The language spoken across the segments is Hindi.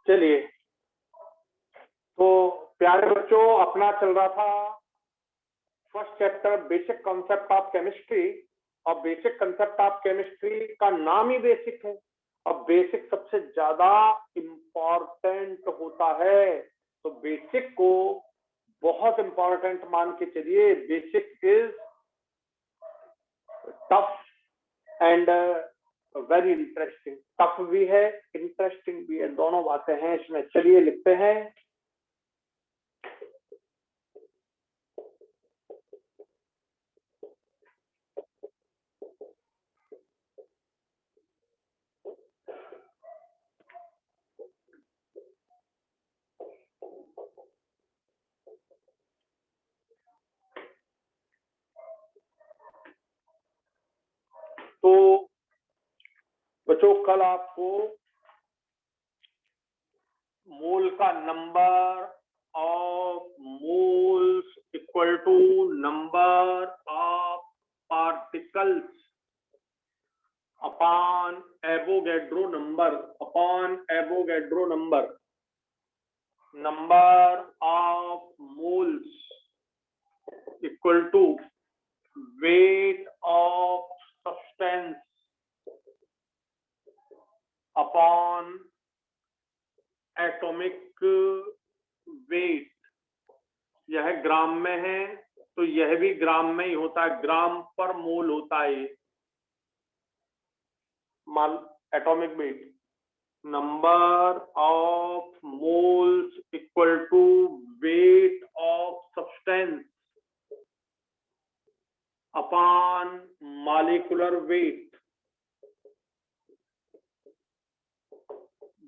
चलिए, तो प्यारे बच्चों, अपना चल रहा था first chapter basic concept of chemistry. और बेसिक कॉन्सेप्ट ऑफ केमिस्ट्री का नाम ही बेसिक है। अब बेसिक सबसे ज्यादा इंपॉर्टेंट होता है, तो बेसिक को बहुत इंपॉर्टेंट मान के चलिए। Basic is tough and very interesting. Tough भी है, इंटरेस्टिंग भी है, दोनों बातें हैं इसमें। चलिए लिखते हैं। तो बच्चों, कल आपको मोल का number of moles equal to number of particles upon Avogadro number, number of moles equal to weight of substance upon atomic weight। यह ग्राम में है तो यह भी ग्राम में ही होता है, ग्राम पर मोल होता है। मान atomic weight, number of moles equal to weight of substance upon molecular weight.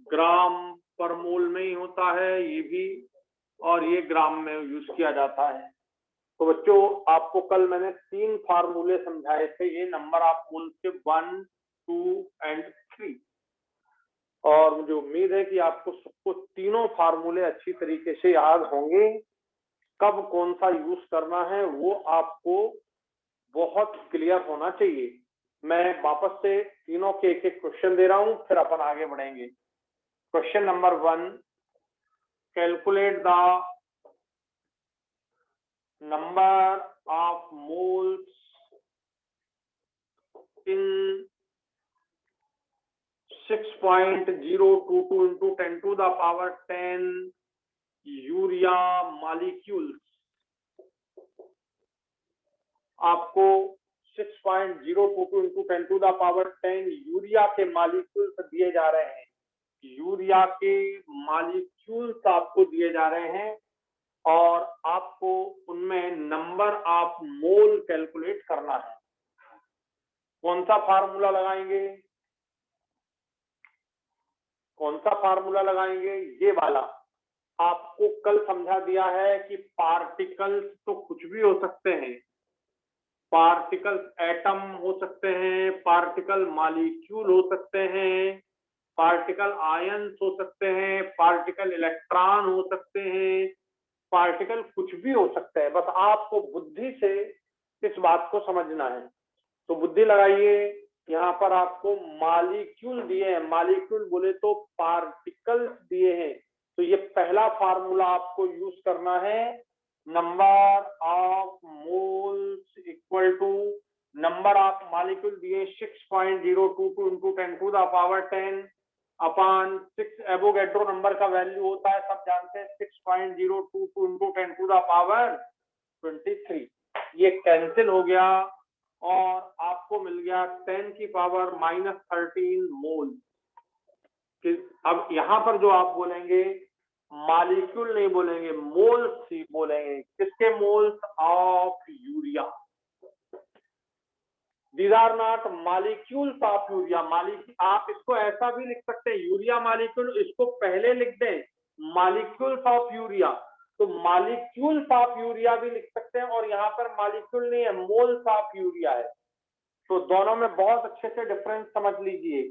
Gram per mole में ही होता है ये भी, और ये ग्राम में यूज किया जाता है। तो बच्चों, आपको कल मैंने 3 फार्मूले समझाए थे, ये नंबर ऑफ मोल्स के 1, 2 एंड 3। और मुझे उम्मीद है कि आपको सबको तीनों फार्मूले अच्छी तरीके से याद होंगे। कब कौन सा यूज करना है वो आपको बहुत क्लियर होना चाहिए। मैं वापस से तीनों के एक क्वेश्चन दे रहा हूं, फिर अपन आगे बढ़ेंगे। Question number 1, calculate the number of moles in 6.022 into 10 to the power 10 urea molecules. आपको 6.022 into 10 to the power 10 urea के मॉलिक्यूल्स दिए जा रहे हैं। यूरिया के मॉलिक्यूल्स आपको दिए जा रहे हैं और आपको उनमें नंबर ऑफ मोल कैलकुलेट करना है। कौन सा फार्मूला लगाएंगे? ये वाला। आपको कल समझा दिया है कि पार्टिकल्स तो कुछ भी हो सकते हैं। पार्टिकल्स एटम हो सकते हैं, पार्टिकल मॉलिक्यूल हो सकते हैं, पार्टिकल आयंस हो सकते हैं, पार्टिकल इलेक्ट्रॉन हो सकते हैं, पार्टिकल कुछ भी हो सकते हैं। बस आपको बुद्धि से इस बात को समझना है। तो बुद्धि लगाइए। यहाँ पर आपको मॉलिक्यूल दिए हैं, मॉलिक्यूल बोले तो पार्टिकल्स दिए हैं। तो ये पहला फार्मूला आपको यूज करना है। Number of moles equal to number of molecule दिए 6.022 into 10 to the power 10 upon 6। Avogadro number का वैल्यू होता है, सब जानते हैं, 6.022 into 10 to the power 23। ये कैंसिल हो गया और आपको मिल गया 10 की पावर -13 मोल। अब यहां पर जो आप बोलेंगे, मॉलिक्यूल नहीं बोलेंगे, मोल्स ही बोलेंगे। किसके moles? Of urea. These are not molecules of urea. आप इसको ऐसा भी लिख सकते हैं, यूरिया मॉलिक्यूल, इसको पहले लिख दें मॉलिक्यूल्स ऑफ यूरिया, तो मॉलिक्यूल्स ऑफ यूरिया भी लिख सकते हैं। और यहाँ पर मॉलिक्यूल नहीं है, मोल्स ऑफ यूरिया है। तो दोनों में बहुत अच्छे से डिफरेंस समझ लीजिए।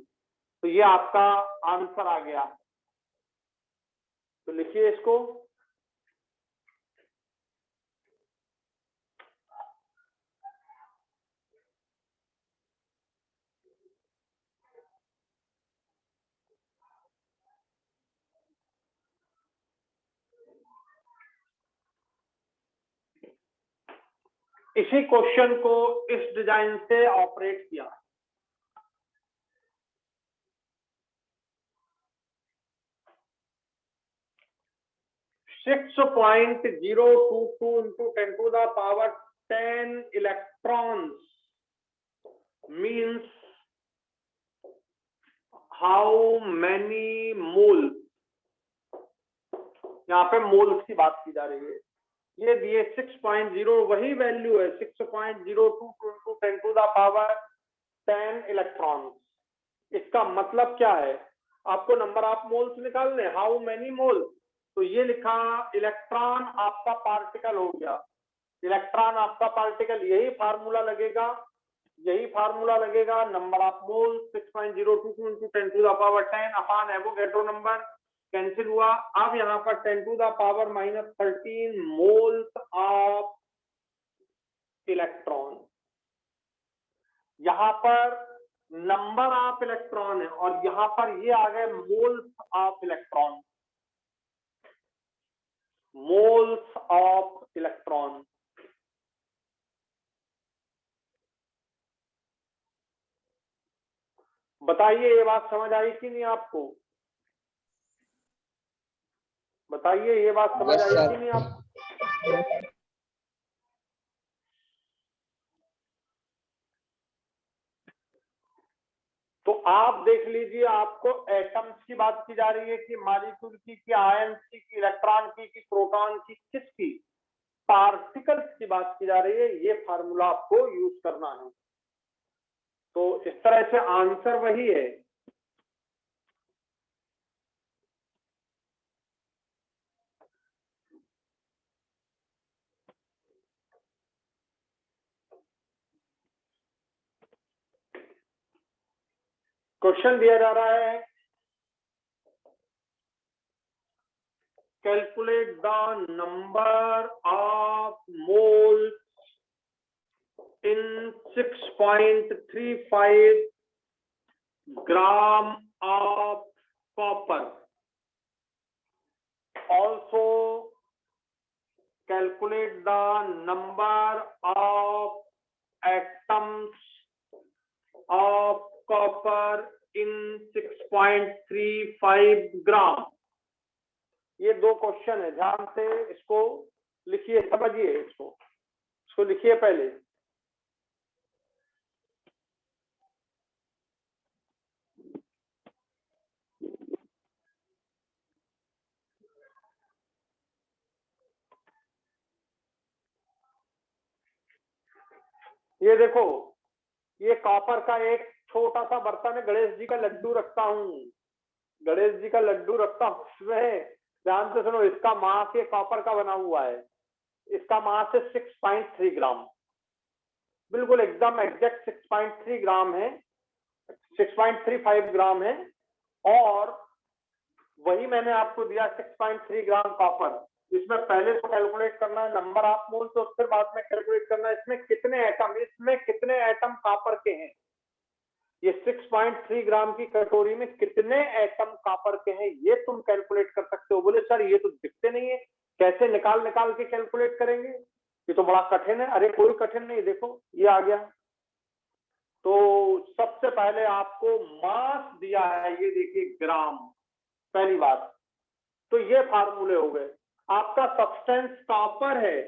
तो ये आपका आंसर आ गया। तो लिखिए इसको। इसी क्वेश्चन को इस डिजाइन से ऑपरेट किया। Six 6.022 into 10 to the power 10 electrons means how many moles? यहाँ पे मोल्स की बात की जा रही है। ये दिए 6.0, वही वैल्यू है 6.022 into 10 to the power 10 electron. इसका मतलब क्या है? आपको नंबर ऑफ मोल्स निकालने, हाउ मेनी मोल्स, तो ये लिखा इलेक्ट्रॉन आपका पार्टिकल हो गया, इलेक्ट्रॉन आपका पार्टिकल, यही फार्मूला लगेगा, यही फार्मूला लगेगा। Number of moles 6.022 into 10 to the power 10 upon Avogadro number, cancel हुआ। अब यहाँ पर 10 to the power -13 moles of electron, यहाँ पर नंबर ऑफ इलेक्ट्रॉन है और यहाँ पर ये आ गए moles of electron, moles of electron. बताइए ये बात समझ आई कि नहीं आपको? बताइए ये बात समझ आई कि नहीं आपको? तो आप देख लीजिए, आपको एटम्स की बात की जा रही है कि मॉलिक्यूल की, कि आयंस की, कि इलेक्ट्रॉन की, कि प्रोटॉन की, किसकी? पार्टिकल्स की बात की जा रही है। ये फार्मूला आपको यूज करना है। तो इस तरह से आंसर वही है। क्वेश्चन दिया जा रहा है, calculate the number of moles in 6.35 gram of copper. Also calculate the number of atoms of copper in 6.35 gram. ये दो क्वेश्चन है, ध्यान से इसको लिखिए, समझिए इसको लिखिए पहले। ये देखो, ये कॉपर का एक छोटा सा बर्तन है, गणेश जी का लड्डू रखता हूँ, गणेश जी का लड्डू रखता हूँ, उसमें ध्यान से सुनो, इसका मास ये कॉपर का बना हुआ है, इसका मास है 6.3 ग्राम, बिल्कुल एकदम एग्जैक्ट 6.3 ग्राम है, 6.35 ग्राम है। और वही मैंने आपको दिया 6.3 ग्राम कॉपर। इसमें पहले तो कैलकुलेट करना है नंबर ऑफ मोल, तो फिर बाद में कैलकुलेट करना है इसमें कितने एटम कॉपर के हैं। ये 6.3 ग्राम की कटोरी में कितने एटम कॉपर के हैं ये तुम कैलकुलेट कर सकते हो। बोले सर ये तो दिखते नहीं है, कैसे निकाल के कैलकुलेट करेंगे, ये तो बड़ा कठिन है। अरे कोई कठिन नहीं, देखो ये आ गया। तो सबसे पहले आपको मास दिया है, ये देखिए ग्राम, पहली बात। तो ये फार्मूले हो गए। आपका सब्सटेंस कॉपर है,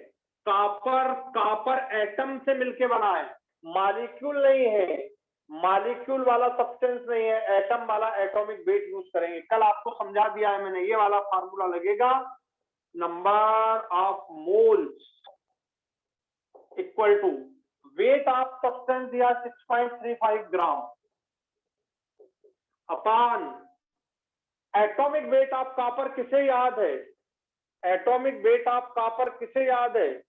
कॉपर एटम से मिलके बना है, मॉलिक्यूल नहीं है, मॉलिक्यूल वाला सब्सटेंस नहीं है, एटम वाला एटॉमिक वेट यूज करेंगे। कल आपको समझा दिया है मैंने, ये वाला फार्मूला लगेगा, number of moles equal to weight of substance दिया 6.35 gram upon atomic weight of copper. किसे याद है एटॉमिक वेट ऑफ कॉपर, किसे याद है?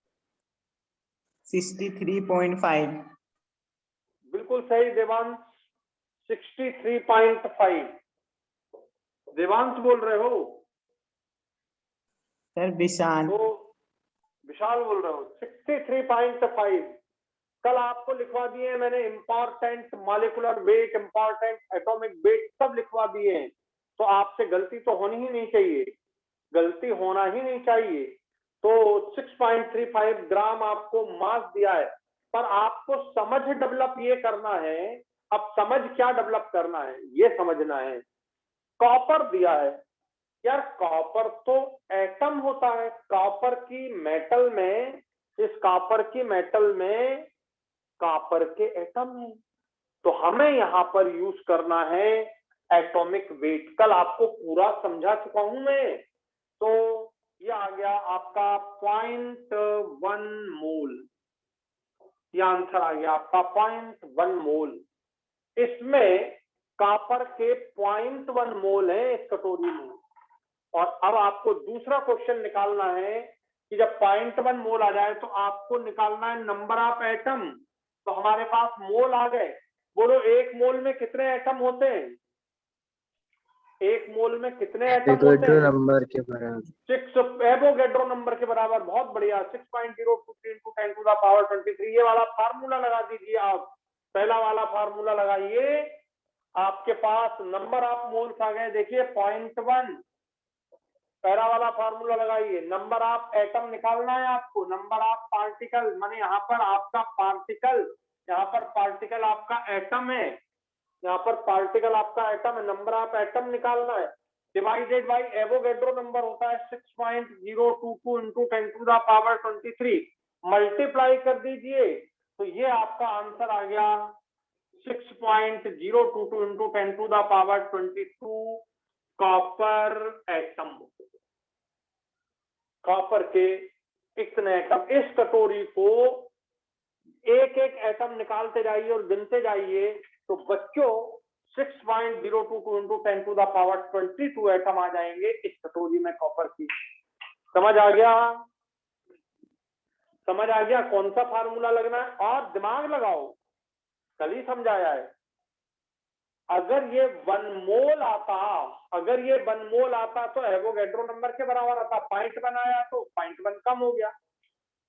63.5। बिल्कुल सही देवांश, 63.5। देवांश बोल रहे हो? सर विशाल। तो विशाल बोल रहे हो। 63.5 कल आपको लिखवा दिए मैंने, important molecular weight, important atomic weight सब लिखवा दिए हैं। तो आपसे गलती तो होनी ही नहीं चाहिए, गलती होना ही नहीं चाहिए। तो 6.35 ग्राम आपको मास दिया है, पर आपको समझ डेवलप ये करना है। अब समझ क्या डेवलप करना है ये समझना है। कॉपर दिया है यार, कॉपर तो एटम होता है, कॉपर की मेटल में, इस कॉपर की मेटल में कॉपर के एटम है, तो हमें यहां पर यूज करना है एटॉमिक वेट। कल आपको पूरा समझा चुका हूं मैं। तो ये आ गया आपका 0.1 मोल, ये आंसर आ गया आपका 0.1 मोल। इसमें कॉपर के 0.1 मोल है इस कटोरी में। और अब आपको दूसरा क्वेश्चन निकालना है कि जब 0.1 मोल आ जाए तो आपको निकालना है नंबर ऑफ एटम। तो हमारे पास मोल आ गए। बोलो एक मोल में कितने एटम होते हैं? एक मोल में कितने एटम होते एवोगैड्रो हैं? नंबर के बराबर। 6 एवोगैड्रो नंबर के बराबर। बहुत बढ़िया। 6.023 × 10⁻23। ये वाला फार्मूला लगा दीजिए आप। पहला वाला फार्मूला लगाइए, आपके पास नंबर ऑफ मोल्स आ गए। देखिए 0.1, पहला वाला फार्मूला लगाइए। नंबर ऑफ एटम निकालना है आपको, नंबर ऑफ पार्टिकल, माने यहाँ पर आपका पार्टिकल, यहाँ पर पार्टिकल आपका एटम है, यहाँ पर पार्टिकल आपका एटम है, नंबर ऑफ एटम निकालना है। डिवाइडेड बाय एवोगैड्रो नंबर होता है 6.022 × 10⁻23। मल्टीप्लाई कर दीजिए तो ये आपका आंसर आ गया 6.022 × 10⁻22 कॉपर एटम। कॉपर के इतने एटम। इस कटोरी को एक एक एटम निकालते जाइए और गिनते जाइए तो बच्चों 6.022 × 10⁻22 एटम आ जाएंगे इस कटोरी में कॉपर की। समझ आ गया? समझ आ गया कौन सा फार्मूला लगना है? और दिमाग लगाओ, कल ही समझाया है। अगर ये 1 मोल आता, अगर ये 1 मोल आता तो एवोगैड्रो नंबर के बराबर आता। 0.1 आया तो 0.1 कम हो गया,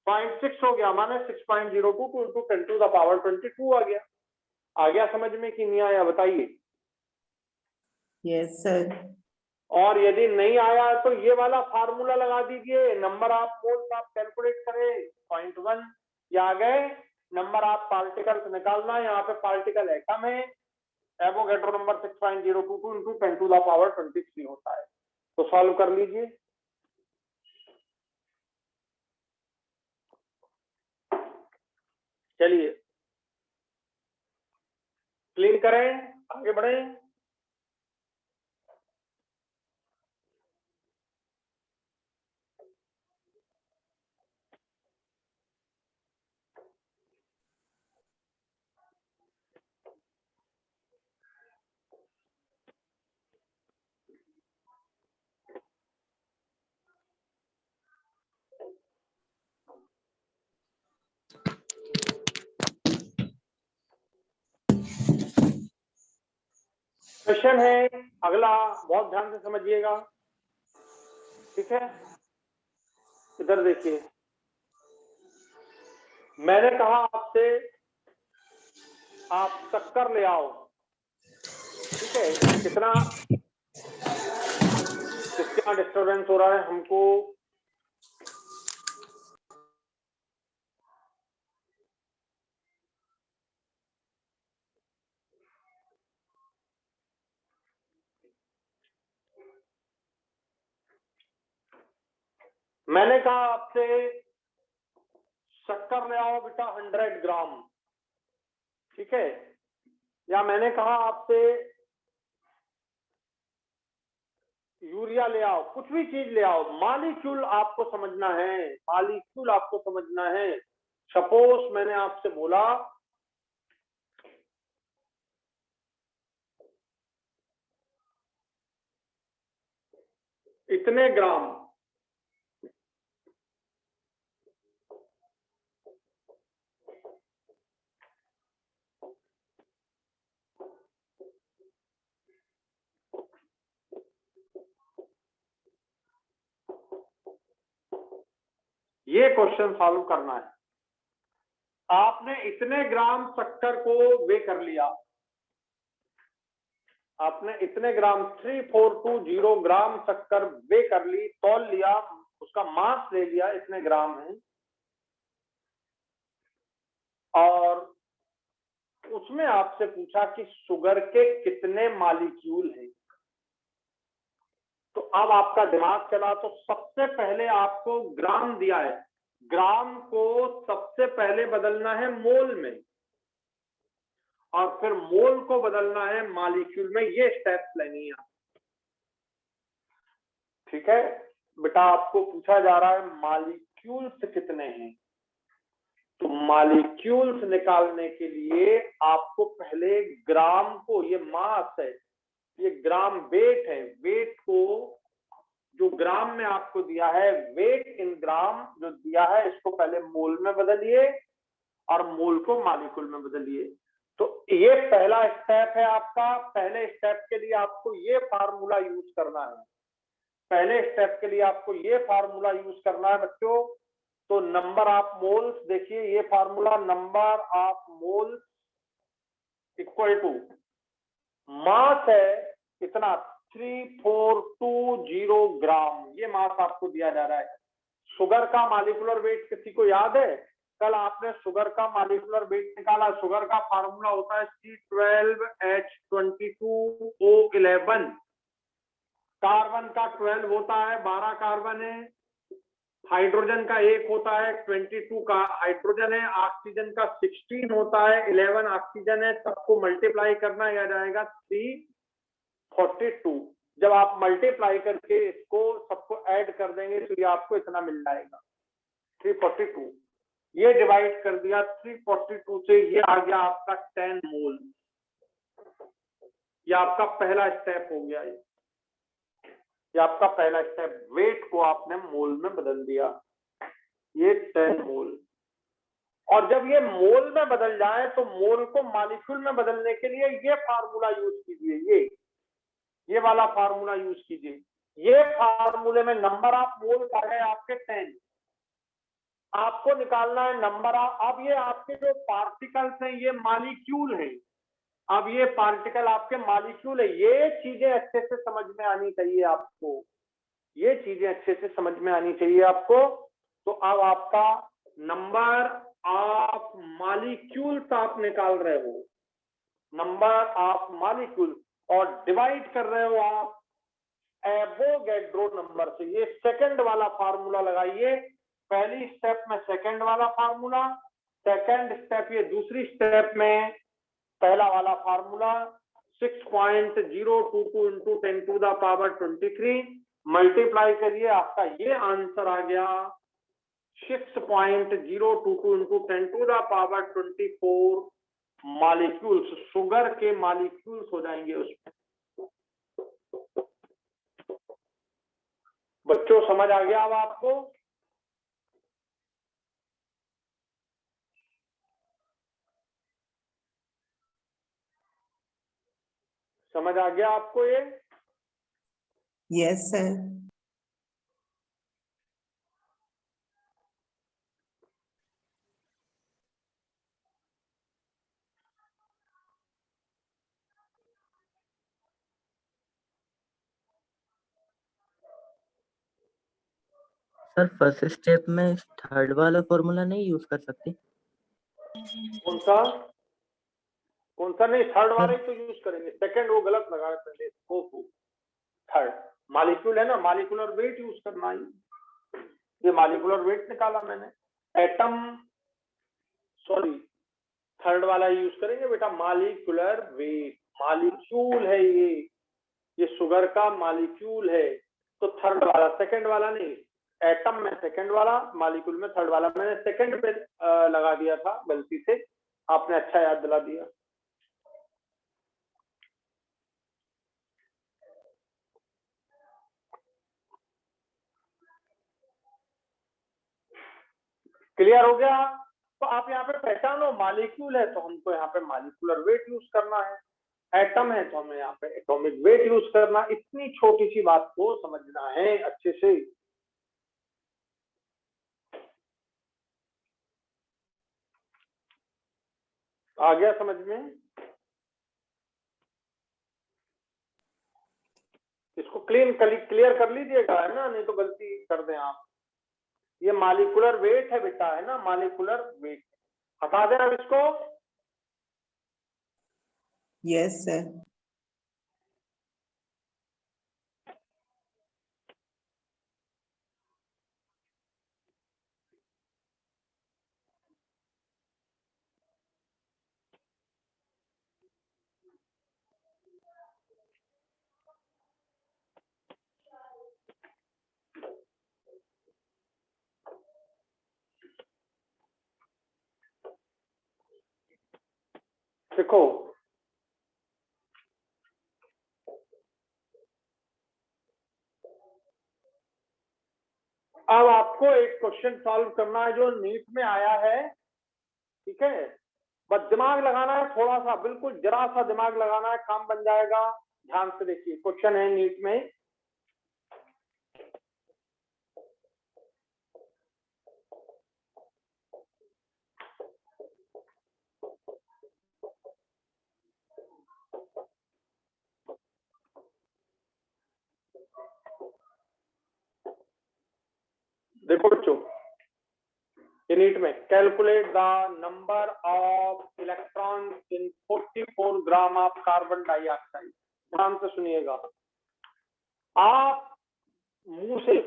0.6 हो गया, माने 6.022 × 10⁻22 आ गया। आ गया समझ में कि नहीं आया बताइए? Yes sir. और यदि नहीं आया तो ये वाला फार्मूला लगा दीजिए। नंबर ऑफ मोल्स आप कैलकुलेट करें 0.1, ये आ गए। नंबर ऑफ पार्टिकल्स निकालना है, यहाँ पे पार्टिकल एटम है, एवोगैड्रो नंबर 6.022 × 10⁻23 होता है। तो सॉल्व कर लीजिए। चलिए क्लीन करें, आगे बढ़ें। क्वेश्चन है अगला, बहुत ध्यान से समझिएगा, ठीक है? इधर देखिए, मैंने कहा आपसे आप शक्कर ले आओ, ठीक है? कितना, कितना डिस्टरबेंस हो रहा है हमको? मैंने कहा आपसे शक्कर ले आओ बेटा 100 ग्राम, ठीक है? या मैंने कहा आपसे यूरिया ले आओ, कुछ भी चीज ले आओ, मॉलिक्यूल आपको समझना है, मॉलिक्यूल आपको समझना है। सपोज मैंने आपसे बोला इतने ग्राम, ये क्वेश्चन सॉल्व करना है। आपने इतने ग्राम शक्कर को वे कर लिया, आपने इतने ग्राम 3420 ग्राम शक्कर वे कर ली, तौल लिया, उसका मास ले लिया, इतने ग्राम है। और उसमें आपसे पूछा कि शुगर के कितने मॉलिक्यूल हैं। तो अब आपका दिमाग चला, तो सबसे पहले आपको ग्राम दिया है, ग्राम को सबसे पहले बदलना है मोल में और फिर मोल को बदलना है मॉलिक्यूल में। ये स्टेप्स लेनी है, ठीक है बेटा। आपको पूछा जा रहा है मॉलिक्यूल्स कितने हैं, तो मॉलिक्यूल्स निकालने के लिए आपको पहले ग्राम को, ये मास है, ये ग्राम वेट है, वेट को जो ग्राम में आपको दिया है, वेट इन ग्राम जो दिया है, इसको पहले मोल में बदलिए और मोल को मॉलिक्यूल में बदलिए। तो ये पहला स्टेप है आपका। पहले स्टेप के लिए आपको ये फार्मूला यूज करना है, पहले स्टेप के लिए आपको ये फार्मूला यूज करना है बच्चों। तो नंबर ऑफ मोल्स देखिए, ये formula, number of moles equal to mass है इतना 3420 ग्राम, ये मास आपको दिया जा रहा है। शुगर का मॉलिक्यूलर वेट किसी को याद है? कल आपने शुगर का मॉलिक्यूलर वेट निकाला। शुगर का फार्मूला होता है C12H22O11। कार्बन का 12 होता है, 12 कार्बन है। हाइड्रोजन का 1 होता है, 22 का हाइड्रोजन है। ऑक्सीजन का 16 होता है, 11 ऑक्सीजन है। सबको मल्टीप्लाई करना आ जाएगा 342। जब आप मल्टीप्लाई करके इसको सबको ऐड कर देंगे तो ये आपको इतना मिल जाएगा 342। ये डिवाइड कर दिया 342 से, ये आ गया आपका 10 मोल। ये आपका पहला स्टेप हो गया। ये आपका पहला स्टेप, वेट को आपने मोल में बदल दिया, ये 10 मोल। और जब ये मोल में बदल जाए तो मोल को मॉलिक्यूल में बदलने के लिए ये फार्मूला यूज कीजिए, ये वाला फार्मूला यूज कीजिए। ये फार्मूले में नंबर ऑफ मोल आ गए आपके 10। आपको निकालना है नंबर ऑफ, अब ये आपके जो पार्टिकल्स हैं ये मॉलिक्यूल हैं। अब ये पार्टिकल आपके मॉलिक्यूल है। ये चीजें अच्छे से समझ में आनी चाहिए आपको, ये चीजें अच्छे से समझ में आनी चाहिए आपको। तो अब आपका नंबर ऑफ मॉलिक्यूल्स आप निकाल रहे हो, नंबर ऑफ मॉलिक्यूल, और डिवाइड कर रहे हो आप एवोगैड्रो नंबर से। ये सेकंड वाला फार्मूला लगाइए, पहली स्टेप में सेकंड वाला फार्मूला, सेकंड स्टेप ये दूसरी स्टेप में पहला वाला फार्मूला 6.022 इंटू 10⁻23 मल्टीप्लाई करिए, आपका ये आंसर आ गया 6.022 इंटू 10⁻24 मॉलिक्यूल्स। शुगर के मॉलिक्यूल्स हो जाएंगे उसमें। बच्चों समझ आ गया अब आपको? समझ आ गया आपको ये? Yes sir. Sir first step में थर्ड वाला फॉर्मूला नहीं यूज कर सकते? कौन सा? कौन सा? नहीं, थर्ड वाला ही तो यूज करेंगे, सेकंड वो गलत लगा पहले। थर्ड मॉलिक्यूल है ना, मॉलिक्यूलर वेट यूज करना है। ये मॉलिक्यूलर वेट निकाला मैंने, एटम, सॉरी थर्ड वाला यूज करेंगे बेटा, मॉलिक्यूलर वेट। मॉलिक्यूल है ये शुगर का मॉलिक्यूल है, तो थर्ड वाला, सेकंड वाला नहीं। एटम में सेकंड वाला, मॉलिक्यूल में थर्ड वाला। मैंने सेकंड पे लगा दिया था गलती से, आपने अच्छा याद दिला दिया। क्लियर हो गया? तो आप यहाँ पे पहचानो, मॉलिक्यूल है तो हमको यहाँ पे मॉलिक्यूलर वेट यूज करना है, एटम है तो हमें यहाँ पे एटॉमिक वेट यूज करना। इतनी छोटी सी बात को समझना है अच्छे से। आ गया समझ में? इसको क्लियर कर लीजिएगा, है ना, नहीं तो गलती कर दें आप। ये मॉलिक्यूलर वेट है बेटा, है ना, मॉलिक्यूलर वेट। हटा दें अब इसको। Yes, sir. देखो अब आपको एक क्वेश्चन सॉल्व करना है जो नीट में आया है, ठीक है। बस दिमाग लगाना है थोड़ा सा, बिल्कुल जरा सा दिमाग लगाना है, काम बन जाएगा। ध्यान से देखिए, क्वेश्चन है नीट में, देखो बच्चों, ये नीट में calculate the number of electron in 44 gram of carbon dioxide. ध्यान से सुनिएगा, आप मुंह से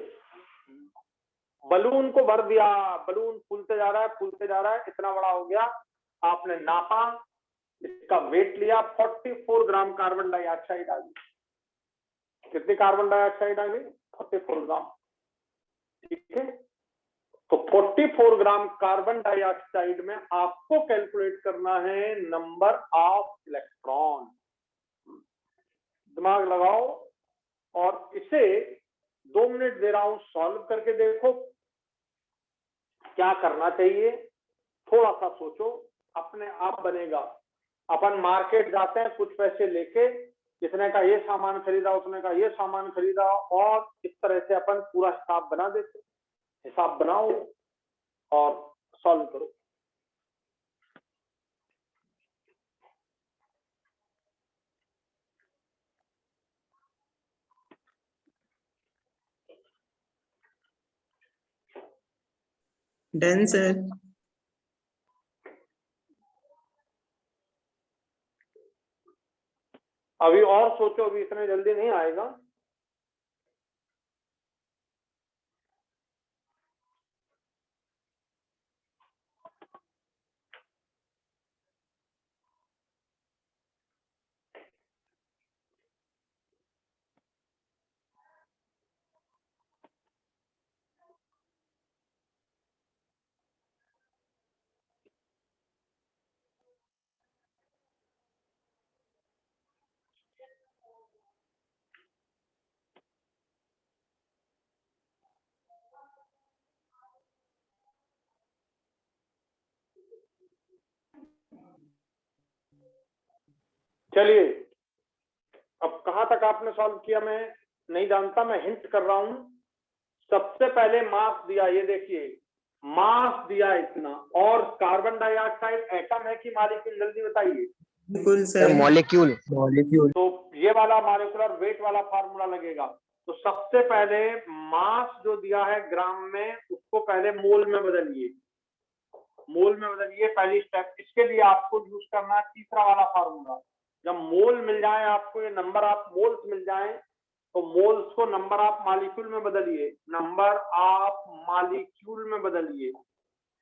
बलून को भर दिया, बलून फूलते जा रहा है, फूलते जा रहा है, इतना बड़ा हो गया, आपने नापा, इसका वेट लिया, 44 ग्राम कार्बन डाइऑक्साइड आ गई। कितनी कार्बन डाइऑक्साइड आ गई? 44 ग्राम, ठीक है। तो 44 ग्राम कार्बन डाइऑक्साइड में आपको कैलकुलेट करना है नंबर ऑफ इलेक्ट्रॉन। दिमाग लगाओ और इसे 2 मिनट दे रहा हूं, सॉल्व करके देखो क्या करना चाहिए। थोड़ा सा सोचो, अपने आप बनेगा। अपन मार्केट जाते हैं कुछ पैसे लेके, जितने का ये सामान खरीदा उतने का ये सामान खरीदा, और इस तरह से अपन पूरा हिसाब बना देते। हिसाब बनाओ और सॉल्व करो। Done, sir. अभी और सोचो, अभी इतने जल्दी नहीं आएगा। चलिए, अब कहां तक आपने सॉल्व किया मैं नहीं जानता, मैं हिंट कर रहा हूं। सबसे पहले मास दिया, ये देखिए मास दिया इतना, और कार्बन डाइऑक्साइड एटम है कि मॉलिक्यूल, जल्दी बताइए। बिल्कुल सर। मॉलिक्यूल। मॉलिक्यूल। तो ये वाला मॉलिक्यूलर वेट वाला फार्मूला लगेगा। तो सबसे पहले मास जो दिया है ग्राम में, उसको पहले मोल में बदलिए, मोल में बदलिए, पहली स्टेप। इसके लिए आपको यूज करना है तीसरा वाला फार्मूला। जब मोल मिल जाए आपको, ये नंबर ऑफ मोल्स मिल जाए, तो मोल्स को नंबर ऑफ मॉलिक्यूल में बदलिए, नंबर ऑफ मॉलिक्यूल में बदलिए।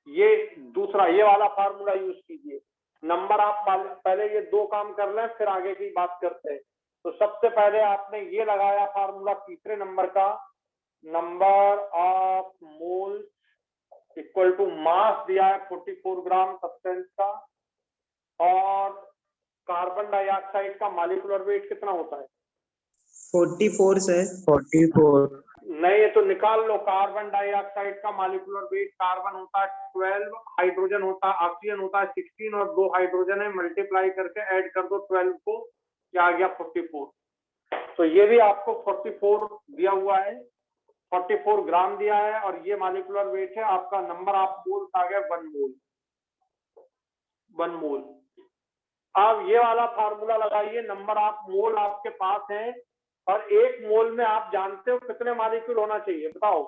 ये दूसरा, ये वाला फार्मूला यूज कीजिए। नंबर ऑफ, पहले ये 2 काम कर लें, फिर आगे की बात करते हैं। तो सबसे पहले आपने ये लगाया फार्मूला तीसरे नंबर का, number of moles equal to mass दिया है 44 ग्राम सब्सटेंस का, और कार्बन डाइऑक्साइड का मॉलिक्यूलर वेट कितना होता है? 44 सर। 44। नहीं, ये तो निकाल लो। कार्बन डाइऑक्साइड का मॉलिक्यूलर वेट, कार्बन होता है 12, हाइड्रोजन होता है, ऑक्सीजन होता है 16, और 2 हाइड्रोजन है, मल्टीप्लाई करके ऐड कर दो 12 को, क्या आ गया? 44। तो ये भी आपको 44 दिया हुआ है, 44 ग्राम दिया है, और ये मॉलिक्यूलर वेट है आपका। नंबर ऑफ मोल्स आ गया 1 मोल, 1 मोल। अब ये वाला फार्मूला लगाइए, नंबर ऑफ मोल आपके पास है, और 1 मोल में आप जानते हो कितने मॉलिक्यूल होना चाहिए, बताओ।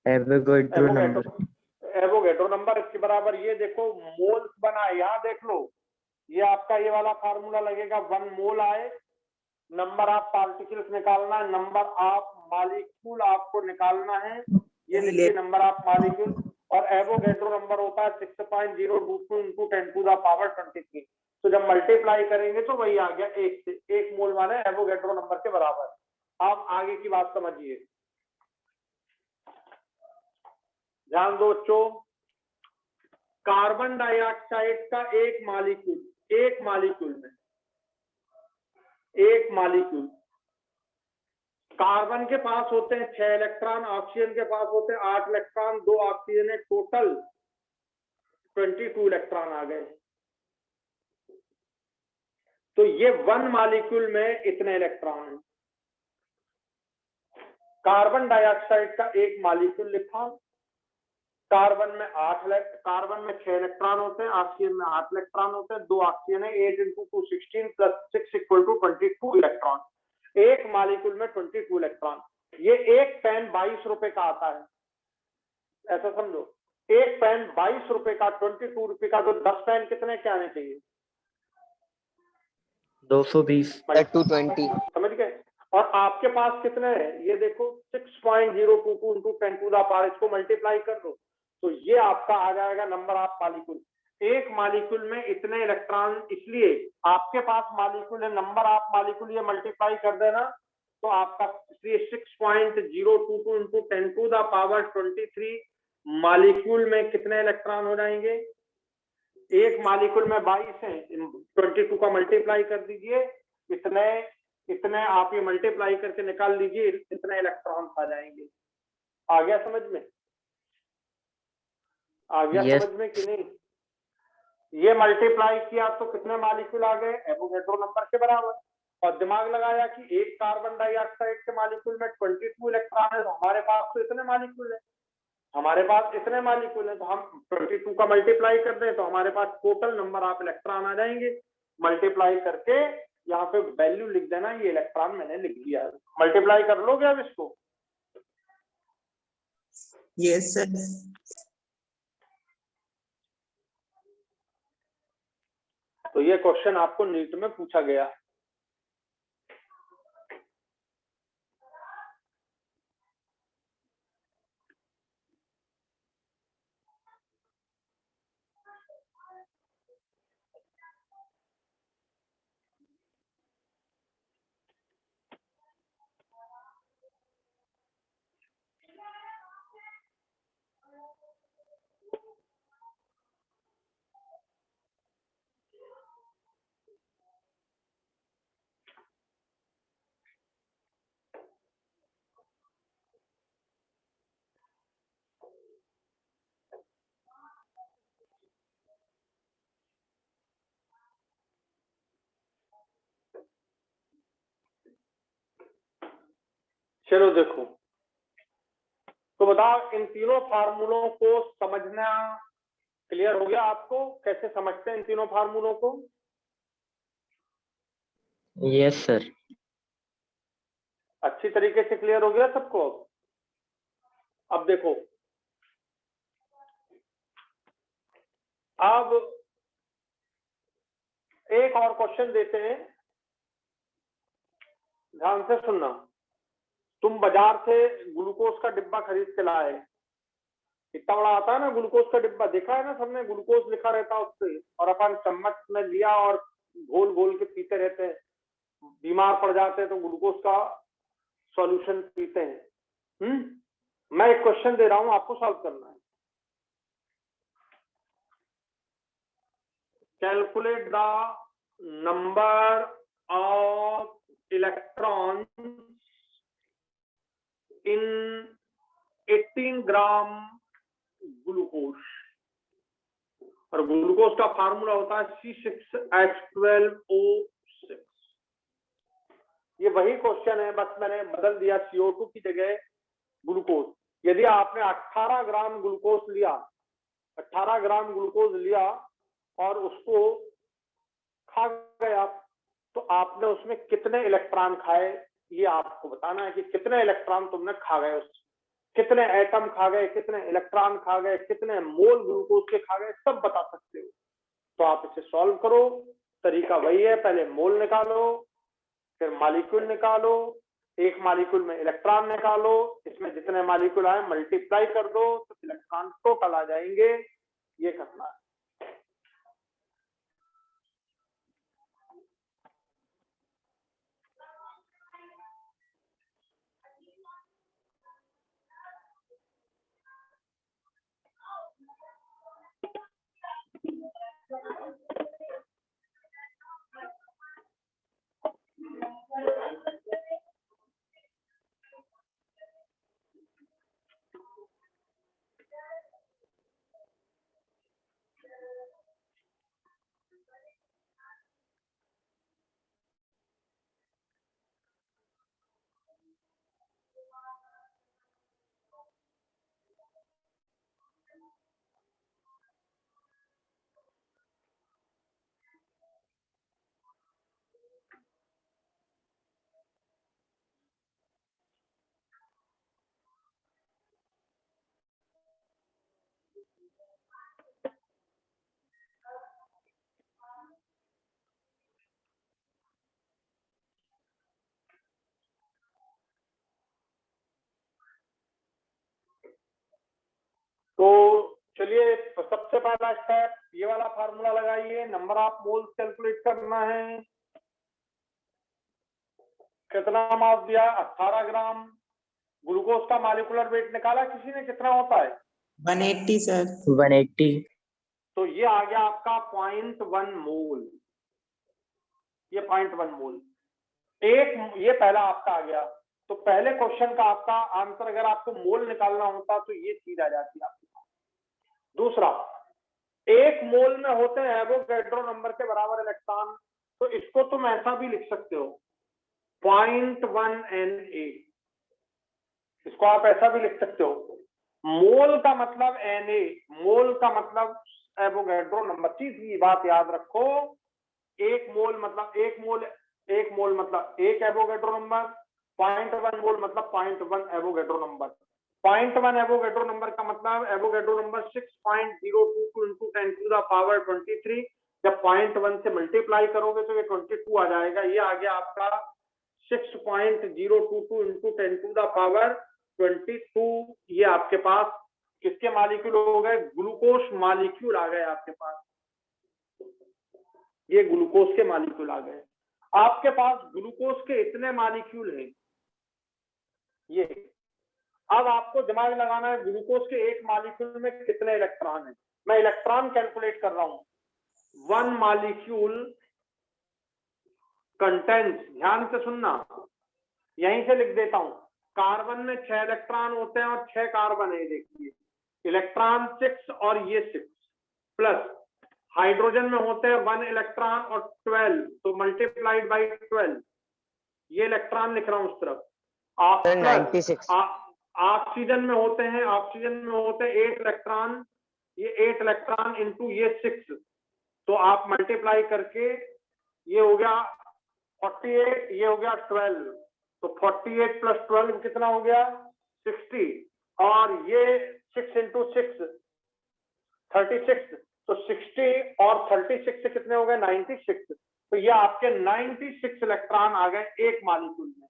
Avogadro number. एवोगैड्रो नंबर इसके बराबर, ये देखो मोल्स बना है, यहाँ देख लो, ये आपका ये वाला फार्मूला लगेगा, 1 मोल आए, नंबर ऑफ पार्टिकल्स निकालना है, नंबर ऑफ मॉलिक्यूल आपको निकालना है, ये लिखिए नंबर ऑफ मॉलिक्यूल, और एवोगैड्रो नंबर होता है 6.022 इंटू 10 टू द पावर 23। तो जब मल्टीप्लाई करेंगे तो वही आ गया 1 से, 1 मोल माने एवोगैड्रो नंबर के बराबर। आप आगे की बात समझिए, ध्यान दो बच्चों, कार्बन डाइऑक्साइड का एक मॉलिक्यूल कार्बन के पास होते हैं 6 इलेक्ट्रॉन, ऑक्सीजन के पास होते हैं 8 इलेक्ट्रॉन, 2 ऑक्सीजन है, टोटल 22 इलेक्ट्रॉन आ गए। तो ये 1 मॉलिक्यूल में इतने इलेक्ट्रॉन हैं। कार्बन डाइऑक्साइड का एक मॉलिक्यूल लिखा, कार्बन में 6 इलेक्ट्रॉन होते हैं, ऑक्सीजन में 8 इलेक्ट्रॉन होते हैं, 2 ऑक्सीजन है, 8 into 2 16 plus 6 equal to 22 electron. एक मॉलिक्यूल में 22 इलेक्ट्रॉन। ये एक पेन 22 रुपए का आता है, ऐसा समझो, एक पेन 22 रुपए का, 22 रुपए का, तो 10 पेन कितने के आने चाहिए? 220 220। समझ गए? और आपके पास कितने हैं ये देखो, 6.022 इंटू 10 टू द पावर, इसको मल्टीप्लाई कर दो तो ये आपका आ जाएगा नंबर ऑफ मॉलिक्यूल। एक मॉलिक्यूल में इतने इलेक्ट्रॉन, इसलिए आपके पास मॉलिक्यूल है, नंबर ऑफ मॉलिक्यूल ये मल्टीप्लाई कर देना तो आपका, इसलिए 6.022 into 10 to the power 23 molecule में कितने इलेक्ट्रॉन हो जाएंगे? एक मॉलिक्यूल में 22 है, 22 का मल्टीप्लाई कर दीजिए, इतने आप ये मल्टीप्लाई करके निकाल लीजिए, इतने इलेक्ट्रॉन आ जाएंगे। आ गया समझ में? आ गया Yes. समझ में कि नहीं? ये मल्टीप्लाई किया तो कितने मॉलिक्यूल आ गए? एवोगैड्रो नंबर के बराबर। और दिमाग लगाया कि एक कार्बन डाइऑक्साइड के मॉलिक्यूल में 22 इलेक्ट्रॉन है, तो हमारे पास तो इतने मॉलिक्यूल है, तो हम 22 का मल्टीप्लाई कर दें तो हमारे पास टोटल नंबर ऑफ इलेक्ट्रॉन आ जाएंगे। मल्टीप्लाई करके यहाँ पे वैल्यू लिख देना, ये इलेक्ट्रॉन मैंने लिख दिया। मल्टीप्लाई कर लोगे अब इसको? Yes sir. तो ये क्वेश्चन आपको नीट में पूछा गया। चलो देखो, तो बताओ इन तीनों फार्मूलों को समझना क्लियर हो गया आपको? कैसे समझते हैं इन तीनों फार्मूलों को? Yes sir. अच्छी तरीके से क्लियर हो गया सबको? अब देखो, अब एक और क्वेश्चन देते हैं, ध्यान से सुनना। तुम बाजार से ग्लूकोज का डिब्बा खरीद के लाए, इतना बड़ा आता है ना ग्लूकोज का डिब्बा, देखा है ना सबने, ग्लूकोज लिखा रहता है उससे, और अपन चम्मच में लिया और घोल घोल के पीते रहते हैं, बीमार पड़ जाते हैं तो ग्लूकोज का सॉल्यूशन पीते हैं। मैं एक क्वेश्चन दे रहा हूं, आपको सॉल्व करना है। Calculate the number of electron in 18 gram glucose, और ग्लूकोज का फार्मूला होता है C6H12O6। ये वही क्वेश्चन है, बस मैंने बदल दिया, CO2 की जगह ग्लूकोज। यदि आपने 18 ग्राम ग्लूकोज लिया, 18 ग्राम ग्लूकोज लिया और उसको खा गया, तो आपने उसमें कितने इलेक्ट्रॉन खाए, ये आपको बताना है कि कितने इलेक्ट्रॉन तुमने खा गए उससे। कितने एटम खा गए, कितने इलेक्ट्रॉन खा गए, कितने मोल ग्लूकोज के खा गए, सब बता सकते हो। तो आप इसे सॉल्व करो। तरीका वही है, पहले मोल निकालो, फिर मॉलिक्यूल निकालो, एक मॉलिक्यूल में इलेक्ट्रॉन निकालो, इसमें जितने मॉलिक्यूल आए मल्टीप्लाई कर दो तो इलेक्ट्रॉन टोटल आ जाएंगे। ये करना है। तो चलिए, सबसे पहला स्टेप ये वाला फार्मूला लगाइए। नंबर ऑफ मोल्स कैलकुलेट करना है। कितना मास दिया? 18 ग्राम। ग्लूकोज का मॉलिक्यूलर वेट निकाला किसी ने, कितना होता है? 180 सर। 180। तो ये आ गया आपका 0.1 मोल। ये 0.1 मोल एक, ये पहला आपका आ गया। तो पहले क्वेश्चन का आपका आंसर अगर आपको मोल निकालना होता तो ये चीज आ जाती है आपके पास। दूसरा, एक मोल में होते हैं एवोगैड्रो नंबर के बराबर इलेक्ट्रॉन। तो इसको तुम ऐसा भी लिख सकते हो 0.1 Na। इसको आप ऐसा भी लिख सकते हो। मोल का मतलब Na, मोल का मतलब एवोगैड्रो नंबर। चीज की बात याद रखो, एक मोल मतलब एक मोल, एक मोल मतलब एक एवोगैड्रो नंबर, 0.1 मोल मतलब 0.1 एवोगैड्रो नंबर। 0.1 एवोगैड्रो नंबर का मतलब Avogadro number 6.022 into 10 to the power 23। जब 0.1 से मल्टीप्लाई करोगे तो ये 22 आ जाएगा। ये आ गया आपका 6.022 into 10 to the power 22। ये आपके पास किसके मॉलिक्यूल हो गए? ग्लूकोज मॉलिक्यूल आ गए आपके पास। ये ग्लूकोज के मॉलिक्यूल आ गए। आपके पास ग्लूकोज के इतने मॉलिक्यूल हैं। ये अब आपको दिमाग लगाना है ग्लूकोज के एक मॉलिक्यूल में कितने इलेक्ट्रॉन हैं। मैं इलेक्ट्रॉन कैलकुलेट कर रहा हूं। 1 मॉलिक्यूल कंटेंट्स, ध्यान से सुनना, यहीं से लिख देता हूं। कार्बन में 6 इलेक्ट्रॉन होते हैं और 6 कार्बन है। देखिए इलेक्ट्रॉन 6 और ये 6 प्लस हाइड्रोजन में होते हैं 1 इलेक्ट्रॉन और 12, तो मल्टीप्लाइड बाई 12। ये इलेक्ट्रॉन लिख रहा हूं उस तरफ। 96। ऑक्सीजन में होते हैं, ऑक्सीजन में होते हैं 8 इलेक्ट्रॉन। ये 8 इलेक्ट्रॉन इंटू ये 6, तो आप मल्टीप्लाई करके ये हो गया 48, ये हो गया 12। तो 48 प्लस 12 कितना हो गया? 60। और ये 6 इंटू 6 36। तो 60 और 36 से कितने हो गए? 96। तो ये आपके 96 इलेक्ट्रॉन आ गए एक मॉलिक्यूल में।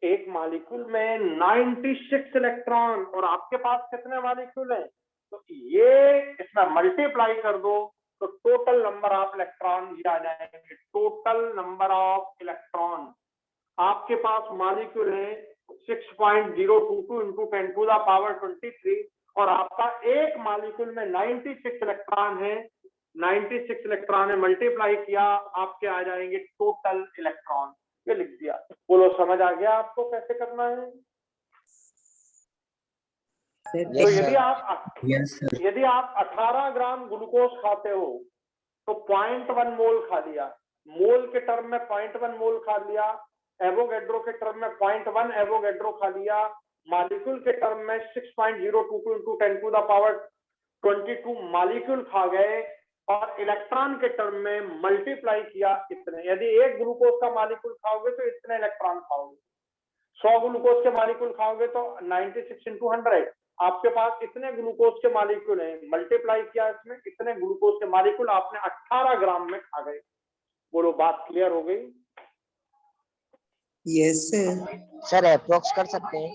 एक मॉलिक्यूल में 96 इलेक्ट्रॉन, और आपके पास कितने मॉलिक्यूल हैं? तो ये इसमें मल्टीप्लाई कर दो तो टोटल नंबर ऑफ इलेक्ट्रॉन ये आ जाएंगे। टोटल नंबर ऑफ इलेक्ट्रॉन आपके पास मॉलिक्यूल है 6.022 into 10 to the power 23, और आपका एक मॉलिक्यूल में 96 इलेक्ट्रॉन है। 96 इलेक्ट्रॉन है, मल्टीप्लाई किया, आपके आ जाएंगे टोटल इलेक्ट्रॉन। ये लिख दिया। बोलो, समझ आ गया आपको कैसे करना है? तो यदि आप 18 ग्राम ग्लूकोज खाते हो तो 0.1 मोल खा लिया। मोल के टर्म में 0.1 मोल खा लिया। एवोगैड्रो के टर्म में 0.1 एवोगैड्रो खा लिया। मॉलिक्यूल के टर्म में 6.022 into 10 to the power 22 molecule खा गए। और इलेक्ट्रॉन के टर्म में मल्टीप्लाई किया इतने। यदि एक ग्लूकोज का मॉलिक्यूल खाओगे तो इतने इलेक्ट्रॉन खाओगे। 100 ग्लूकोज के मॉलिक्यूल खाओगे तो 96 इंटू 100, आपके पास इतने ग्लूकोज के मॉलिक्यूल हैं, मल्टीप्लाई किया इसमें कितने ग्लूकोज के मॉलिक्यूल आपने 18 ग्राम में खा गए। बोलो बात क्लियर हो गई? Yes sir. सर अप्रोक्स कर सकते हैं?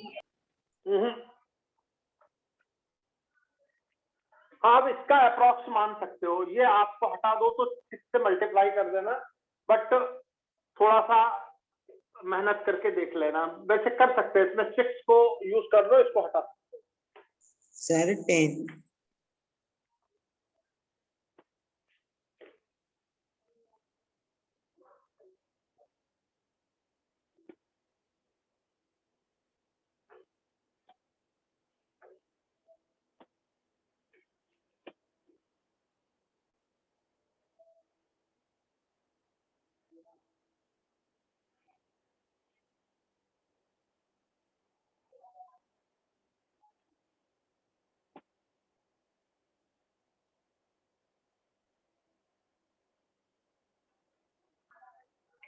आप इसका अप्रोक्स मान सकते हो, ये आपको हटा दो तो 6 से मल्टीप्लाई कर देना, बट थोड़ा सा मेहनत करके देख लेना। वैसे कर सकते हैं, इसमें 6 को यूज कर लो, इसको हटा सकते हो। सर 10।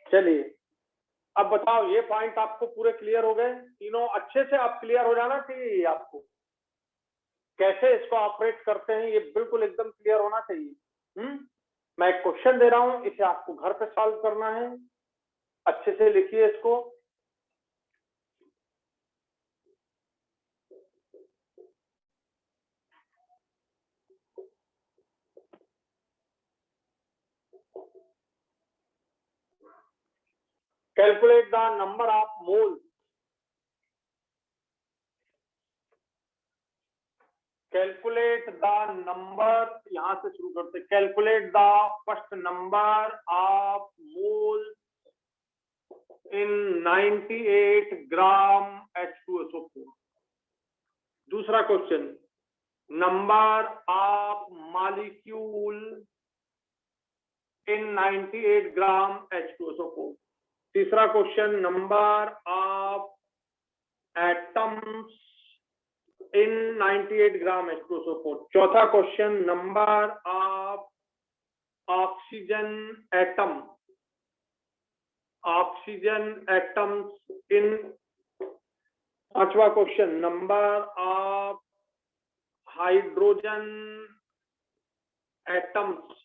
चलिए अब बताओ, ये पॉइंट आपको पूरे क्लियर हो गए? तीनों अच्छे से आप क्लियर हो जाना चाहिए आपको, कैसे इसको ऑपरेट करते हैं ये बिल्कुल एकदम क्लियर होना चाहिए। मैं एक क्वेश्चन दे रहा हूं, इसे आपको घर पे सॉल्व करना है, अच्छे से लिखिए इसको। Calculate the number of mole, calculate the number, यहां से शुरू करते, calculate the first number of mole in 98 gram H2SO4। दूसरा question, number of molecule in 98 gram H2SO4। तीसरा question, number of atoms in 98 gram H2SO4। चौथा question, number of oxygen atom, oxygen atoms in. पांचवा question, number of hydrogen atoms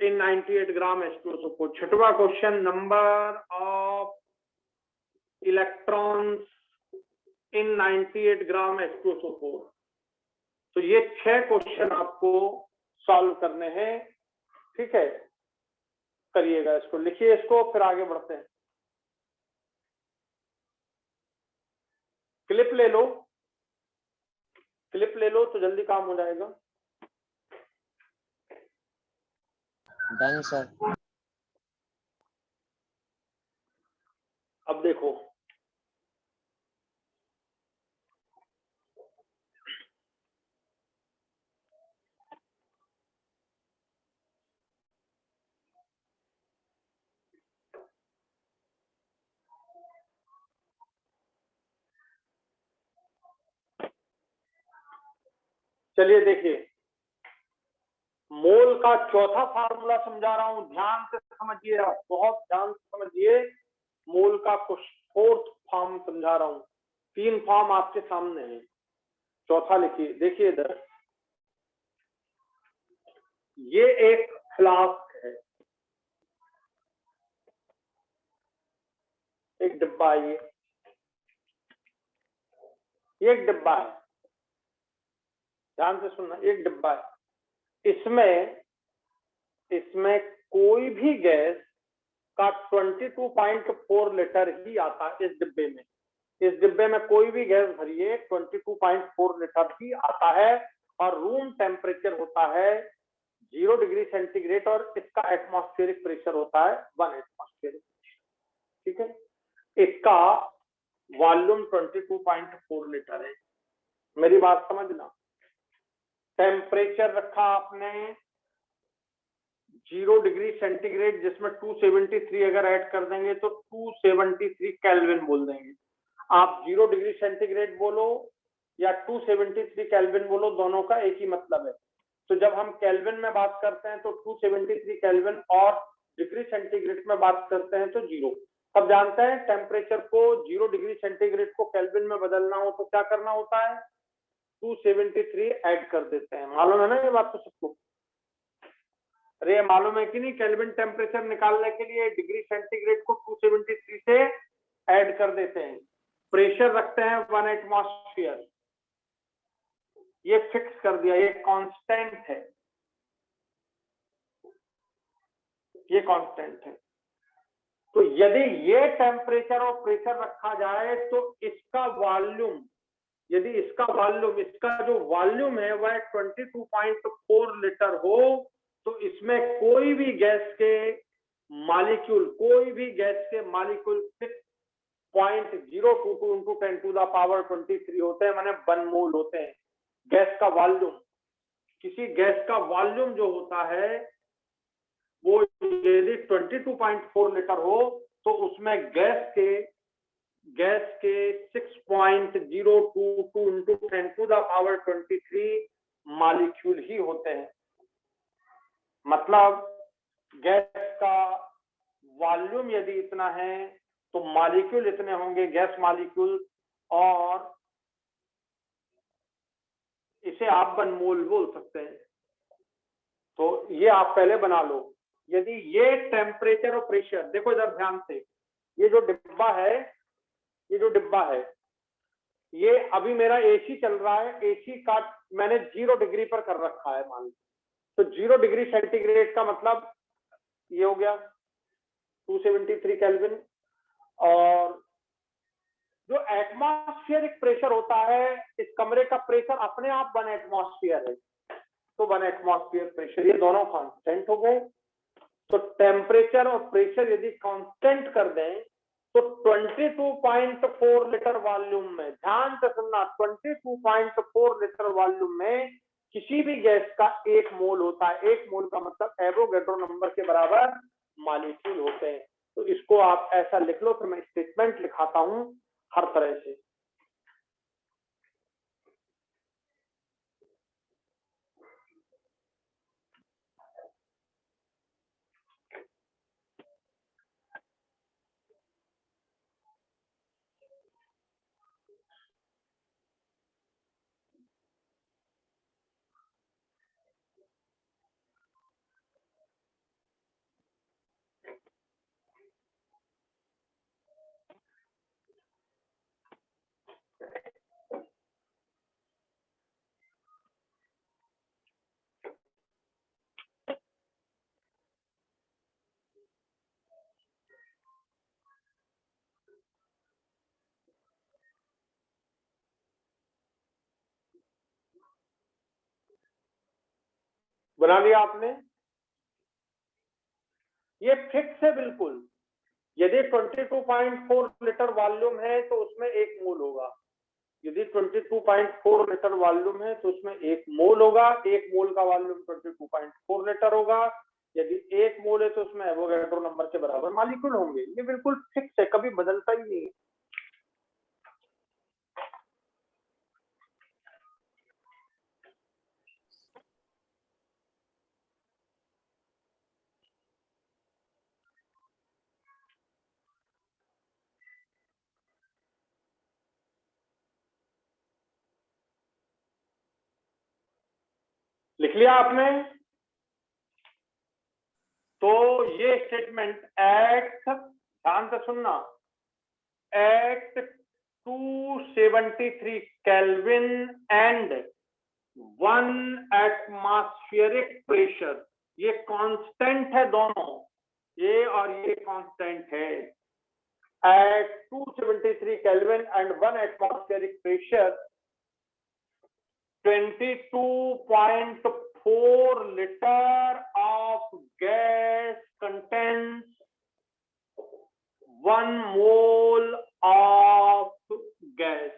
in 98 gram H2SO4। छठवा question, number of electrons in 98 gram H2SO4। तो ये 6 क्वेश्चन आपको सॉल्व करने हैं, ठीक है? करिएगा इसको, लिखिए इसको, फिर आगे बढ़ते हैं। क्लिप ले लो, क्लिप ले लो तो जल्दी काम हो जाएगा। Done sir. अब देखो, चलिए देखिए, मोल का चौथा फार्मूला समझा रहा हूं, ध्यान से समझिए, आप बहुत ध्यान से समझिए। मोल का फोर्थ फॉर्म समझा रहा हूं, 3 फॉर्म आपके सामने है, चौथा लिखिए। देखिए इधर, ये एक फ्लास्क है, एक डिब्बा है, ये एक डिब्बा है, ध्यान से सुनना, एक डिब्बा है। इसमें कोई भी गैस का 22.4 लीटर ही आता है इस डिब्बे में। इस डिब्बे में कोई भी गैस भरिए 22.4 लीटर ही आता है, और रूम टेम्परेचर होता है 0 डिग्री सेंटीग्रेड, और इसका एटमॉस्फेरिक प्रेशर होता है 1 एटमॉस्फेरिक, ठीक है? इसका वॉल्यूम 22.4 लीटर है। मेरी बात समझना, टेम्परेचर रखा आपने 0 डिग्री सेंटीग्रेड, जिसमें 273 अगर ऐड कर देंगे तो 273 केल्विन बोल देंगे। आप 0 डिग्री सेंटीग्रेड बोलो या 273 केल्विन बोलो, दोनों का एक ही मतलब है। तो जब हम केल्विन में बात करते हैं तो 273 केल्विन, और डिग्री सेंटीग्रेड में बात करते हैं तो 0। सब जानते हैं टेम्परेचर को 0 डिग्री सेंटीग्रेड को केल्विन में बदलना हो तो क्या करना होता है, 273 ऐड कर देते हैं। मालूम है ना ये बात तो सबको? अरे मालूम है कि नहीं, केल्विन टेम्परेचर निकालने के लिए डिग्री सेंटीग्रेड को 273 से ऐड कर देते हैं। प्रेशर रखते हैं 1 एटमॉस्फेयर, ये फिक्स कर दिया, ये कांस्टेंट है, ये कांस्टेंट है। तो यदि ये टेम्परेचर और प्रेशर रखा जाए तो इसका वॉल्यूम, यदि इसका वॉल्यूम, इसका जो वॉल्यूम है वह 22.4 लीटर हो तो इसमें कोई भी गैस के मॉलिक्यूल, कोई भी गैस के molecule 6.022 into 10 to the power 23 होते हैं, माने 1 मोल होते हैं। गैस का वॉल्यूम, किसी गैस का वॉल्यूम जो होता है वो यदि 22.4 लीटर हो तो उसमें गैस के 6.022 into 10 to the power 23 molecule ही होते हैं। मतलब गैस का वॉल्यूम यदि इतना है तो मॉलिक्यूल इतने होंगे, गैस मॉलिक्यूल, और इसे आप 1 मोल बोल सकते हैं। तो ये आप पहले बना लो। यदि ये टेम्परेचर और प्रेशर, देखो इधर ध्यान से, ये जो डिब्बा है, ये जो डिब्बा है, ये अभी मेरा एसी चल रहा है, एसी का मैंने 0 डिग्री पर कर रखा है मान लो, तो 0 डिग्री सेंटीग्रेड का मतलब ये हो गया 273 केल्विन। और जो एटमॉस्फेरिक प्रेशर होता है, इस कमरे का प्रेशर अपने आप 1 एटमॉस्फेयर है, तो 1 एटमॉस्फेयर प्रेशर, ये दोनों कांस्टेंट हो गए। तो टेम्परेचर और प्रेशर यदि कांस्टेंट कर दें तो 22.4 लीटर वॉल्यूम में, ध्यान से सुनना, 22.4 लीटर वॉल्यूम में किसी भी गैस का 1 मोल होता है। 1 मोल का मतलब एवोगैड्रो नंबर के बराबर मॉलिक्यूल होते हैं। तो इसको आप ऐसा लिख लो, फिर मैं स्टेटमेंट लिखाता हूं हर तरह से। बना लिया आपने? ये फिक्स है बिल्कुल। यदि 22.4 लीटर वॉल्यूम है तो उसमें 1 मोल होगा। यदि 22.4 लीटर वॉल्यूम है तो उसमें 1 मोल होगा। 1 मोल का वॉल्यूम 22.4 लीटर होगा। यदि 1 मोल है तो उसमें एवोगैड्रो नंबर के बराबर मॉलिक्यूल होंगे। ये बिल्कुल फिक्स है, कभी बदलता ही नहीं है। लिख लिया आपने? तो ये स्टेटमेंट एट, ध्यान से सुनना, at 273 kelvin and 1 atmospheric pressure, ये कांस्टेंट है दोनों, ये और ये कांस्टेंट है। At 273 kelvin and 1 atmospheric pressure 22.4 liter of gas contains 1 mole of gas।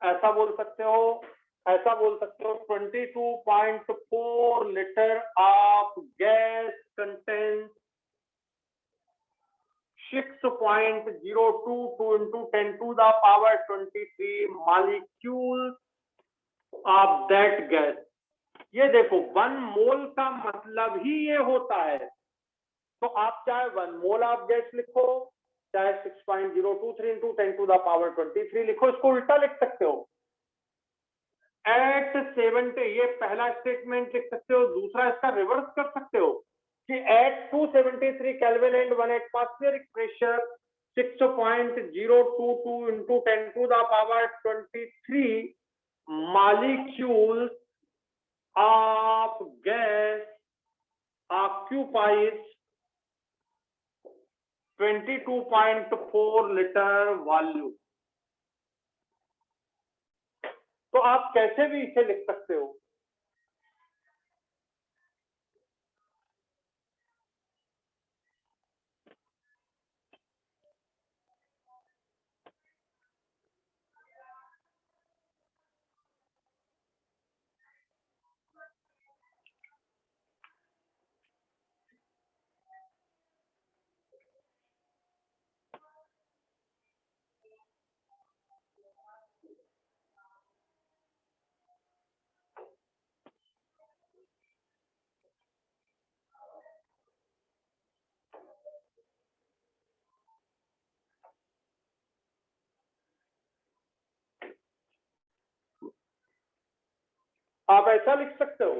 ऐसा बोल सकते हो, ऐसा बोल सकते हो, 22.4 liter of gas contains 6.022 into 10 to the power 23 molecules of that gas। ये देखो 1 मोल का मतलब ही ये होता है। तो आप चाहे 1 मोल ऑफ गैस लिखो चाहे 6.023 इंटू 10⁻23 लिखो, इसको उल्टा लिख सकते हो। एट 70, ये पहला स्टेटमेंट लिख सकते हो, दूसरा इसका रिवर्स कर सकते हो कि at 273 kelvin and 1 atmospheric pressure 6.022 into 10⁻23 molecules of gas occupies 22.4 litre volume. तो आप कैसे भी इसे लिख सकते हो। आप ऐसा लिख सकते हो,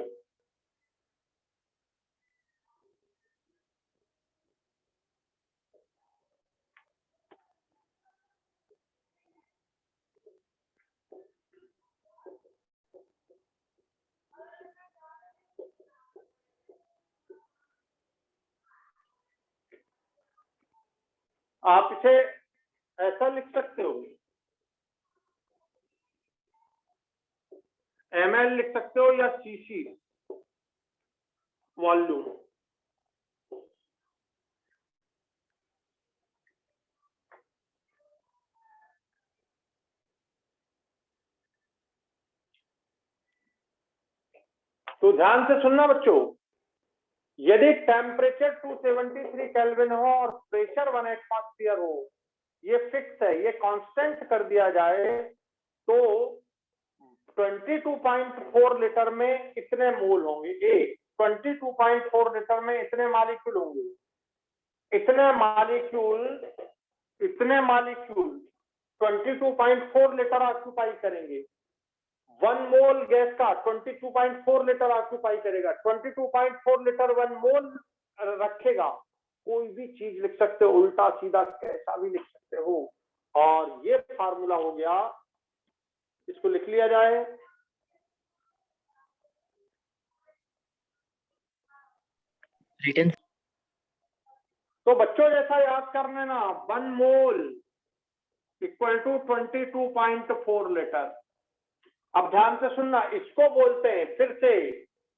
आप इसे ऐसा लिख सकते हो, ml लिख सकते हो या cc वॉल्यूम। तो ध्यान से सुनना बच्चों, यदि टेम्परेचर 273 केल्विन हो और प्रेशर 1 एटमॉस्फेयर हो, ये फिक्स है, ये कांस्टेंट कर दिया जाए, तो 22.4 लीटर में इतने मोल होंगे। 22.4 लीटर में इतने मॉलिक्यूल होंगे, इतने मॉलिक्यूल 22.4 लीटर ऑक्यूपाई करेंगे। 1 मोल गैस का 22.4 लीटर ऑक्यूपाई करेगा। 22.4 लीटर 1 मोल रखेगा। कोई भी चीज लिख सकते हो, उल्टा सीधा कैसा भी लिख सकते हो। और ये फार्मूला हो गया, इसको लिख लिया जाए। रिटर्न। तो बच्चों जैसा याद कर लेना, 1 मोल इक्वल टू 22.4 लीटर। अब ध्यान से सुनना, इसको बोलते हैं, फिर से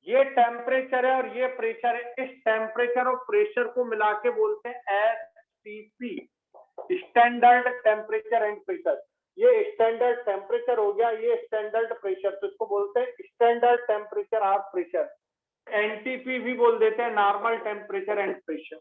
ये टेम्परेचर है और ये प्रेशर है, इस टेम्परेचर और प्रेशर को मिला के बोलते हैं STP, standard temperature and pressure. ये स्टैंडर्ड टेम्परेचर हो गया, ये स्टैंडर्ड प्रेशर, तो इसको बोलते हैं स्टैंडर्ड टेम्परेचर और प्रेशर। एनटीपी भी बोल देते हैं, नॉर्मल टेम्परेचर एंड प्रेशर।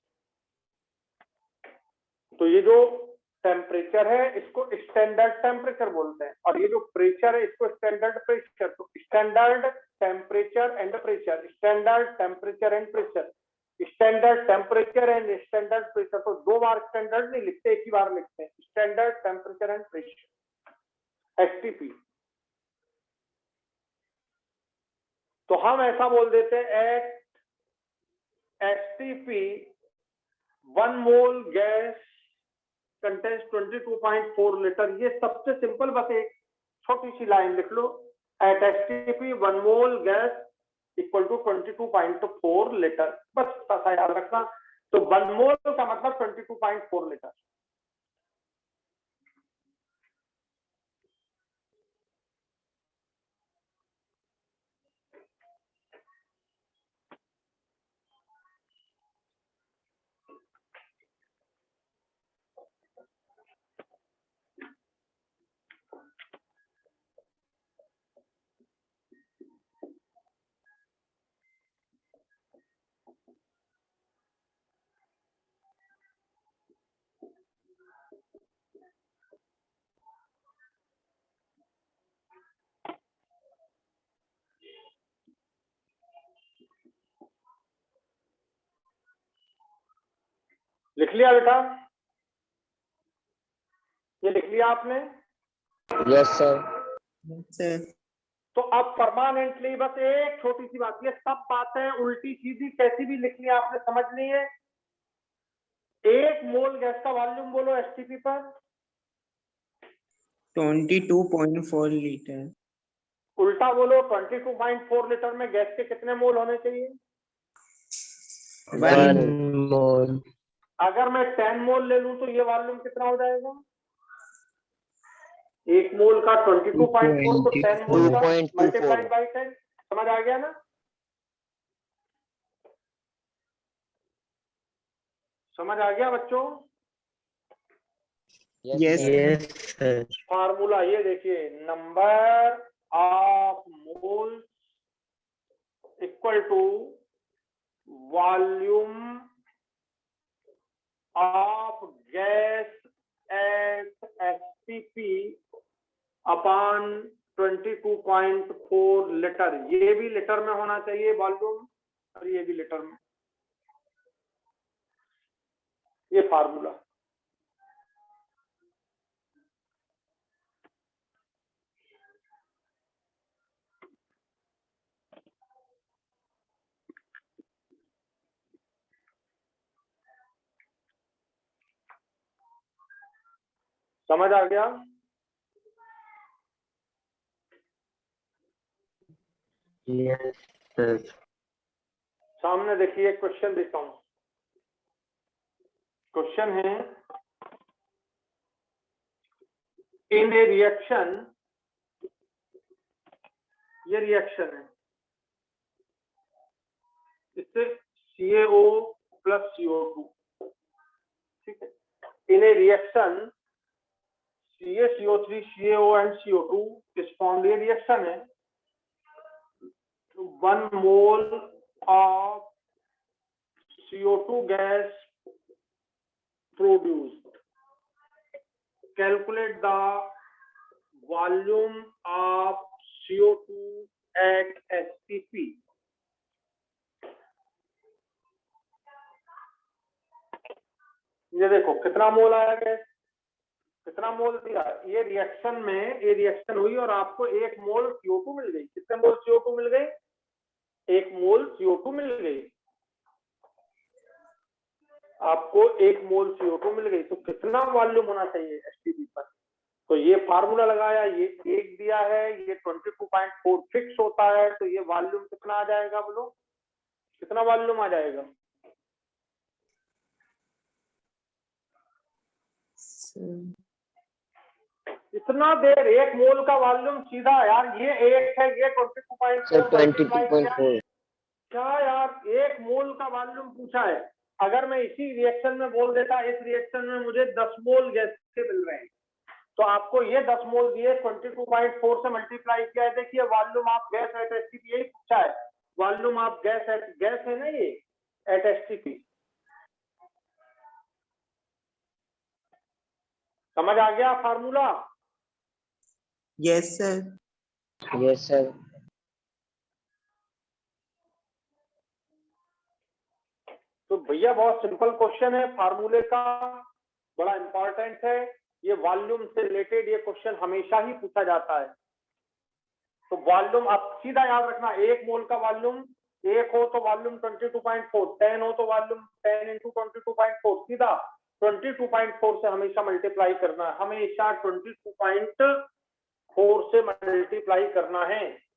तो ये जो टेम्परेचर है इसको स्टैंडर्ड टेम्परेचर बोलते हैं, और ये जो प्रेशर है इसको स्टैंडर्ड प्रेशर। तो standard temperature and pressure, standard temperature and pressure, standard temperature and standard pressure. तो 2 बार स्टैंडर्ड नहीं लिखते, एक ही बार लिखते हैं, standard temperature and pressure, STP. तो हम ऐसा बोल देते हैं, at STP 1 mole gas contains 22.4 litre. ये सबसे सिंपल, बस एक छोटी सी लाइन लिख लो, at STP 1 mole gas equal to 22.4 litre. बस ऐसा याद रखना। तो 1 मोल का मतलब 22.4 लीटर। लिख लिया बेटा? लिया आपने? Yes sir. sir, तो अब परमानेंटली बस एक छोटी सी बात, ये सब बातें उल्टी सीधी कैसी भी लिखनी है आपने समझ ली है। 1 मोल गैस का वॉल्यूम बोलो एसटीपी पर। 22.4 liter. उल्टा बोलो, 22.4 लीटर में गैस के कितने मोल होने चाहिए? 1 1 मोल। अगर मैं 10 मोल ले लूं तो ये वॉल्यूम कितना हो जाएगा? 1 मोल का 22.4 तो 10 मोल का 2.24 मल्टीप्लाइड बाई 10। समझ आ गया ना? समझ आ गया बच्चों? Yes, sir. Yes sir. Formula ये देखिए, number of moles equal to volume of gas at STP upon 22.4 litre. ये भी लीटर में होना चाहिए वॉल्यूम, और ये भी लीटर में। ये फार्मूला समझ आ गया? Yes sir. सामने देखिए क्वेश्चन देता हूं। क्वेश्चन है, इन ए रिएक्शन, ये रिएक्शन है, इससे CaO प्लस CO2, ठीक है। In a reaction CaCO3 CaO and CO2 इस फॉर्म ये रिएक्शन है। 1 mole of CO2 gas produced. Calculate the volume of CO2 at STP. ये देखो कितना मोल आया गैस, कितना मोल दिया। ये रिएक्शन में, ये रिएक्शन हुई और आपको 1 मोल CO2 मिल गई। कितने मोल CO2 मिल गए? 1 मोल CO2 मिल गई। आपको 1 मोल CO2 मिल गई, तो कितना वॉल्यूम होना चाहिए एसटीपी पर? तो ये फार्मूला लगाया, ये 1 दिया है, ये 22.4 फिक्स होता है, तो ये वॉल्यूम कितना आ जाएगा बोलो? कितना वॉल्यूम आ जाएगा? sir, इतना देर 1 मोल का वॉल्यूम सीधा यार, ये 1 है, ये 22.4 सर मल्टीप्लाई किया। 22.4। क्या यार, 1 मोल का वॉल्यूम पूछा है। अगर मैं इसी रिएक्शन में बोल देता, इस रिएक्शन में मुझे 10 मोल गैस के मिल रहे हैं, तो आपको ये 10 मोल दिए, 22.4 से मल्टीप्लाई किया है। देखिए volume of gas at STP, यही पूछा है। Volume of gas eight, gas है ना ये, एट एसटीपी। समझ आ गया formula? yes, sir. Yes sir. तो भैया बहुत सिंपल क्वेश्चन है, फार्मूले का बड़ा इंपॉर्टेंट है। ये वॉल्यूम से रिलेटेड ये क्वेश्चन हमेशा ही पूछा जाता है। तो वॉल्यूम आप सीधा याद रखना, 1 मोल का वॉल्यूम 1 हो तो वॉल्यूम 22.4, 10 हो तो वॉल्यूम 10 इंटू 22.4, सीधा 22.4 से हमेशा मल्टीप्लाई करना है, हमेशा 22.4 से मल्टीप्लाई करना है।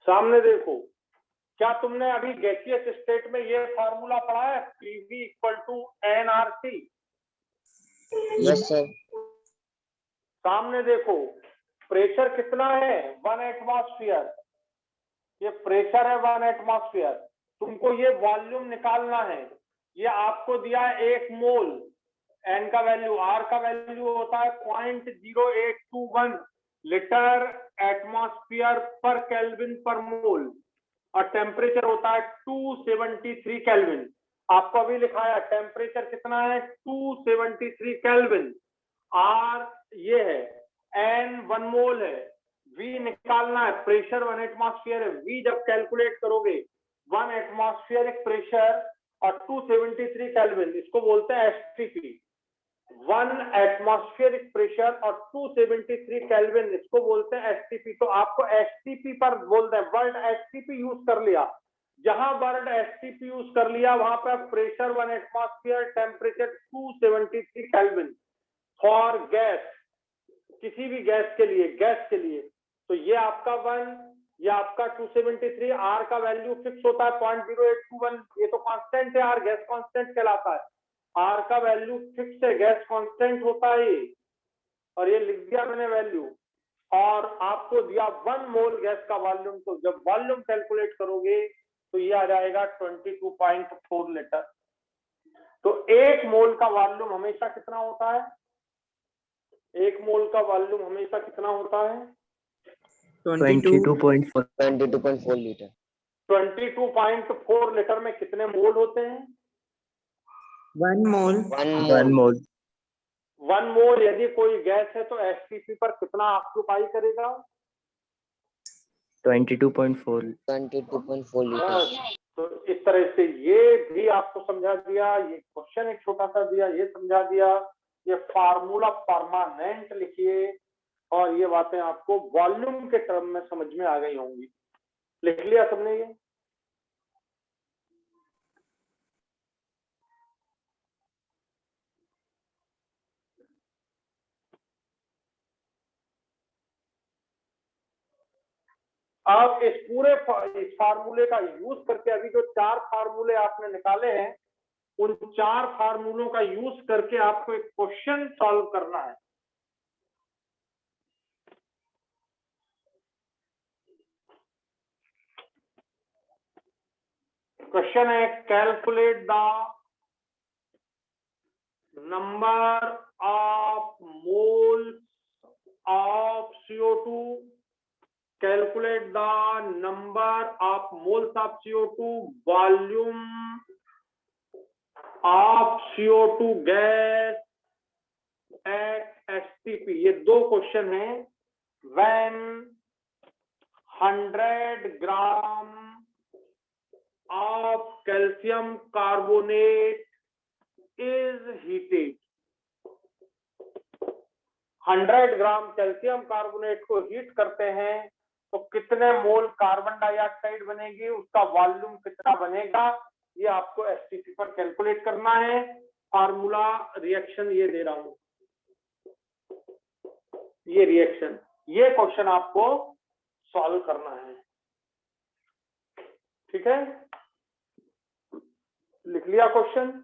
सामने देखो, क्या तुमने अभी गैसियस स्टेट में ये फार्मूला पढ़ा है, PV equal to NRC? Yes sir. सामने देखो, प्रेशर कितना है? 1 एटमॉस्फेयर। ये प्रेशर है 1 एटमॉस्फेयर। तुमको ये वॉल्यूम निकालना है। ये आपको दिया है 1 मोल, N का वैल्यू, R का वैल्यू होता है 0.0821 लीटर एटमॉस्फेयर पर केल्विन पर मोल, और टेम्परेचर होता है 273 केल्विन। आपको अभी लिखा है टेम्परेचर कितना है 273 केल्विन, आर ये है, एन 1 मोल है, वी निकालना है, प्रेशर 1 एटमॉस्फेयर है, वी जब कैलकुलेट करोगे 1 एटमॉस्फेरिक प्रेशर और 273 केल्विन, इसको बोलते हैं एसटीपी। 1 एटमॉस्फेरिक प्रेशर और 273 केल्विन, इसको बोलते हैं एसटीपी। तो आपको एसटीपी पर बोलते हैं, वर्ड एसटीपी यूज कर लिया, जहां वर्ड एसटीपी यूज कर लिया वहां पर pressure 1 atmosphere, temperature 273 kelvin for gas, किसी भी गैस के लिए। तो ये आपका 1, ये आपका 273, आर का वैल्यू फिक्स होता है 0.0821, ये तो कांस्टेंट है, आर गैस कांस्टेंट कहलाता है, आर का वैल्यू फिक्स है, गैस कांस्टेंट होता है ये, और ये लिख दिया मैंने वैल्यू, और आपको दिया 1 मोल गैस का वॉल्यूम। तो जब वॉल्यूम कैलकुलेट करोगे तो ये आ जाएगा 22.4 लीटर। तो 1 मोल का वॉल्यूम हमेशा कितना होता है, 1 मोल का वॉल्यूम हमेशा कितना होता है 22.4 22.4 लीटर। 22.4 लीटर में कितने मोल होते हैं 1 मोल। 1 मोल 1 मोल। यदि कोई गैस है तो एसटीपी पर कितना ऑक्यूपाई करेगा 22.4 लीटर। तो इस तरह से ये भी आपको समझा दिया, ये क्वेश्चन एक छोटा सा दिया, ये समझा दिया, ये फार्मूला परमानेंट लिखिए, और ये बातें आपको वॉल्यूम के टर्म में समझ में आ गई होंगी। लिख लिया सबने ये? अब इस पूरे इस फार्मूले का यूज करके, अभी जो 4 फार्मूले आपने निकाले हैं, उन 4 फार्मूलों का यूज करके आपको एक क्वेश्चन सॉल्व करना है। क्वेश्चन है calculate the number of moles of CO2, calculate the number of moles of CO2, volume of CO2 gas at STP। ये 2 क्वेश्चन हैं। when 100 gram of calcium carbonate is heated, 100 gram calcium carbonate को हीट करते हैं तो कितने मोल कार्बन डाइऑक्साइड बनेगी, उसका वॉल्यूम कितना बनेगा, ये आपको एसटीपी पर कैलकुलेट करना है। फार्मूला रिएक्शन ये दे रहा हूं, ये रिएक्शन, ये क्वेश्चन आपको सॉल्व करना है। ठीक है, लिख लिया क्वेश्चन?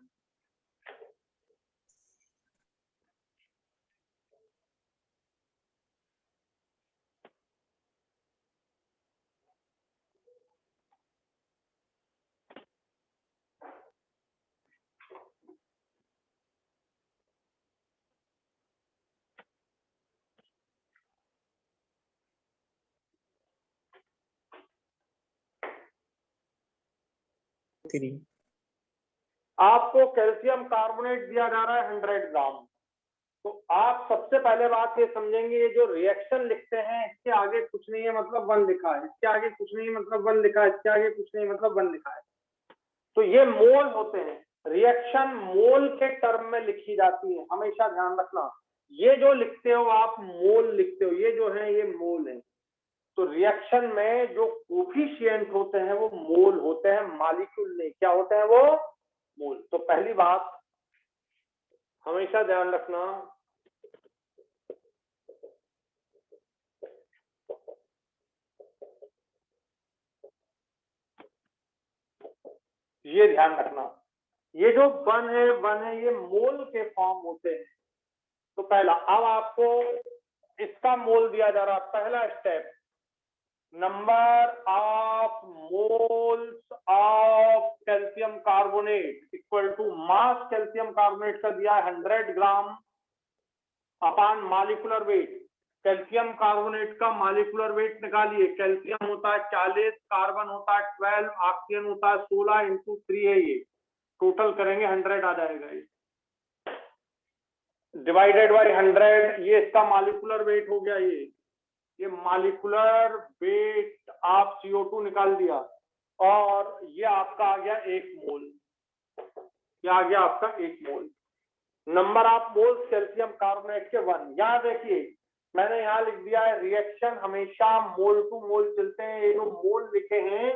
आपको कैल्शियम कार्बोनेट दिया जा रहा है 100 ग्राम। तो आप सबसे पहले बात ये समझेंगे, ये जो रिएक्शन लिखते हैं इसके आगे कुछ नहीं है मतलब 1 लिखा है, इसके आगे कुछ नहीं मतलब 1 लिखा है, इसके आगे कुछ नहीं मतलब 1 लिखा है। तो ये मोल होते हैं, रिएक्शन मोल के टर्म में लिखी जाती है, हमेशा ध्यान रखना। ये जो लिखते हो आप मोल लिखते हो, ये जो है ये मोल है। तो रिएक्शन में जो कोफिशिएंट होते हैं वो मोल होते हैं, मॉलिक्यूल नहीं। क्या होते हैं वो? मोल। तो पहली बात हमेशा ध्यान रखना, ये ध्यान रखना, ये जो 1 है ये मोल के फॉर्म होते हैं। तो पहला, अब आपको इसका मोल दिया जा रहा, पहला step, number of moles of calcium carbonate equal to mass calcium carbonate का दिया है 100 gram upon molecular weight. Calcium carbonate का मॉलिक्यूलर वेट निकालिए, कैल्शियम होता है 40, कार्बन होता है 12, ऑक्सीजन होता है 16 × 3 है ये। टोटल करेंगे 100 आ जाएगा ये, डिवाइडेड बाय 100, ये इसका मॉलिक्यूलर वेट हो गया। ये मॉलिक्यूलर वेट आप CO2 निकाल दिया और ये आपका आ गया 1 मोल, ये आ गया आपका 1 mole. Number of moles calcium carbonate के 1। यहाँ देखिए मैंने यहाँ लिख दिया है रिएक्शन हमेशा मोल टू मोल चलते हैं, ये जो मोल लिखे हैं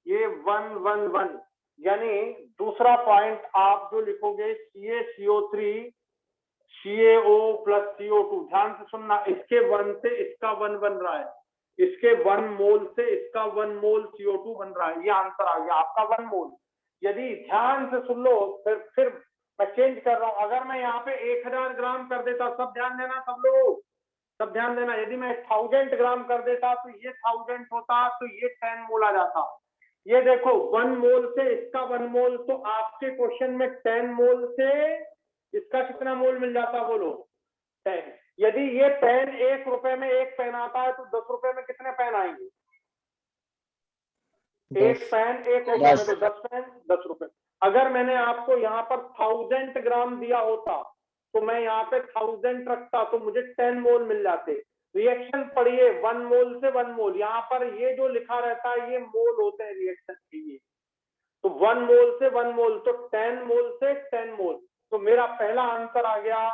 ये 1 1 1, यानी दूसरा पॉइंट आप जो लिखोगे CaCO3 CaO प्लस CO2, ध्यान से सुनना, इसके 1 से इसका 1 बन रहा है, इसके 1 मोल से इसका 1 मोल CO2 बन रहा है, ये आंसर आ गया आपका 1 मोल। यदि ध्यान से सुन लो, फिर मैं चेंज कर रहा हूं, अगर मैं यहाँ पे 1000 ग्राम कर देता, सब ध्यान देना सब लोग, सब ध्यान देना, यदि मैं 1000 ग्राम कर देता तो ये 1000 होता, तो ये 10 मोल आ जाता। ये देखो 1 मोल से इसका 1 मोल, तो आपके क्वेश्चन में 10 मोल से इसका कितना मोल मिल जाता बोलो, 10। यदि ये पेन 1 रुपए में 1 पेन आता है तो 10 रुपए में कितने पेन आएंगे? 1 पेन 1 रुपए में, तो 10 पेन 10 रुपए। अगर मैंने आपको यहाँ पर 1000 ग्राम दिया होता तो मैं यहाँ पे 1000 रखता तो मुझे 10 मोल मिल जाते। रिएक्शन पढ़िए 1 मोल से 1 मोल, यहाँ पर ये जो लिखा रहता है ये मोल होते हैं रिएक्शन के, ये तो 1 मोल से 1 मोल, तो 10 मोल से 10 मोल। तो मेरा पहला आंसर आ गया,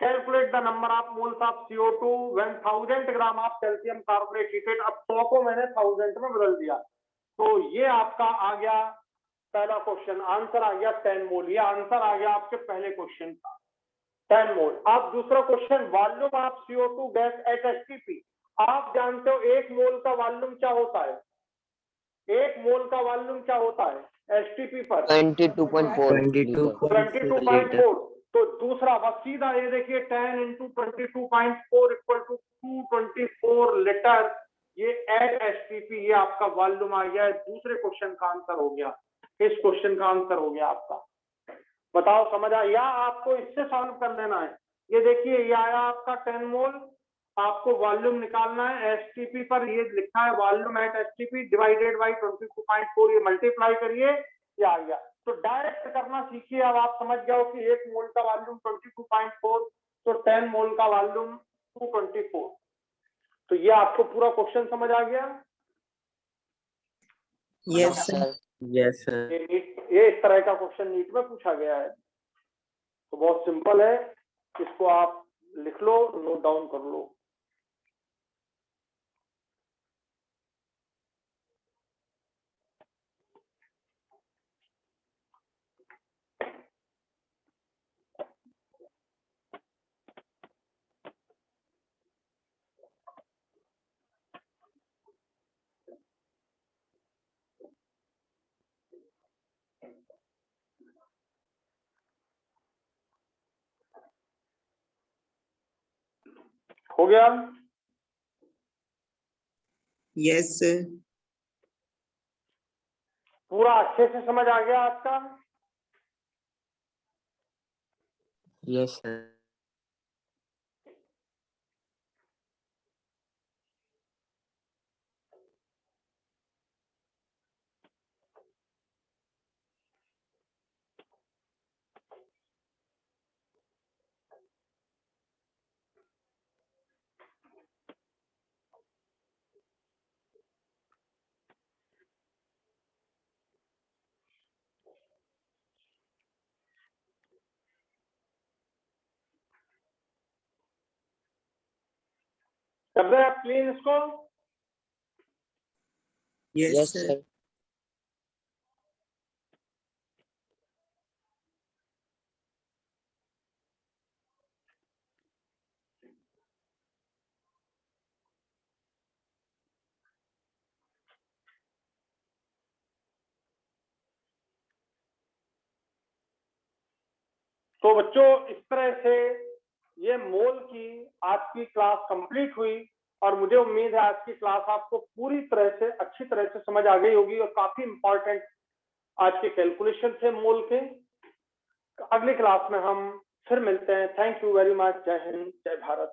calculate the number of moles of CO2 when 1000 gram of calcium carbonate heated. अब 100 को मैंने 1000 में बदल दिया, तो ये आपका आ गया पहला क्वेश्चन, आंसर आ गया 10 मोल। ये आंसर आ गया आपके पहले क्वेश्चन का 10 मोल। अब दूसरा question, volume of CO2 gas at STP। आप जानते हो 1 मोल का वॉल्यूम क्या होता है? 1 मोल का वॉल्यूम क्या होता है STP पर? 22.4 लीटर। 22.4। तो दूसरा बस सीधा ये देखिए 10 × 22.4 = 224 लीटर, ये एट STP, ये आपका वॉल्यूम आ गया है। दूसरे क्वेश्चन का आंसर हो गया, इस क्वेश्चन का आंसर हो गया आपका। बताओ समझ आया? या आपको इससे सॉल्व कर लेना है। ये देखिए ये आया आपका 10 मोल, आपको वॉल्यूम निकालना है STP पर, ये लिखा है volume at STP divided by 22.4, ये मल्टीप्लाई करिए, ये आ गया। तो डायरेक्ट करना सीखिए। अब आप समझ गए हो कि 1 मोल का वॉल्यूम 22.4, तो 10 मोल का वॉल्यूम 224। तो ये आपको पूरा क्वेश्चन समझ आ गया? Yes, sir. Yes sir. ये इस तरह का क्वेश्चन नीट में पूछा गया है, तो बहुत सिंपल है, इसको आप लिख लो, नोट डाउन कर लो। हो गया? Yes, sir. पूरा अच्छे से समझ आ गया आपका? Yes sir. Yes, कर दे आप क्लीन इसको? Yes, sir. sir. तो बच्चों इस तरह से ये मोल की आज की क्लास कंप्लीट हुई, और मुझे उम्मीद है आज की क्लास आपको पूरी तरह से अच्छी तरह से समझ आ गई होगी, और काफी इंपॉर्टेंट आज के कैलकुलेशन थे मोल के। अगली क्लास में हम फिर मिलते हैं। Thank you very much. जय हिंद, जय भारत।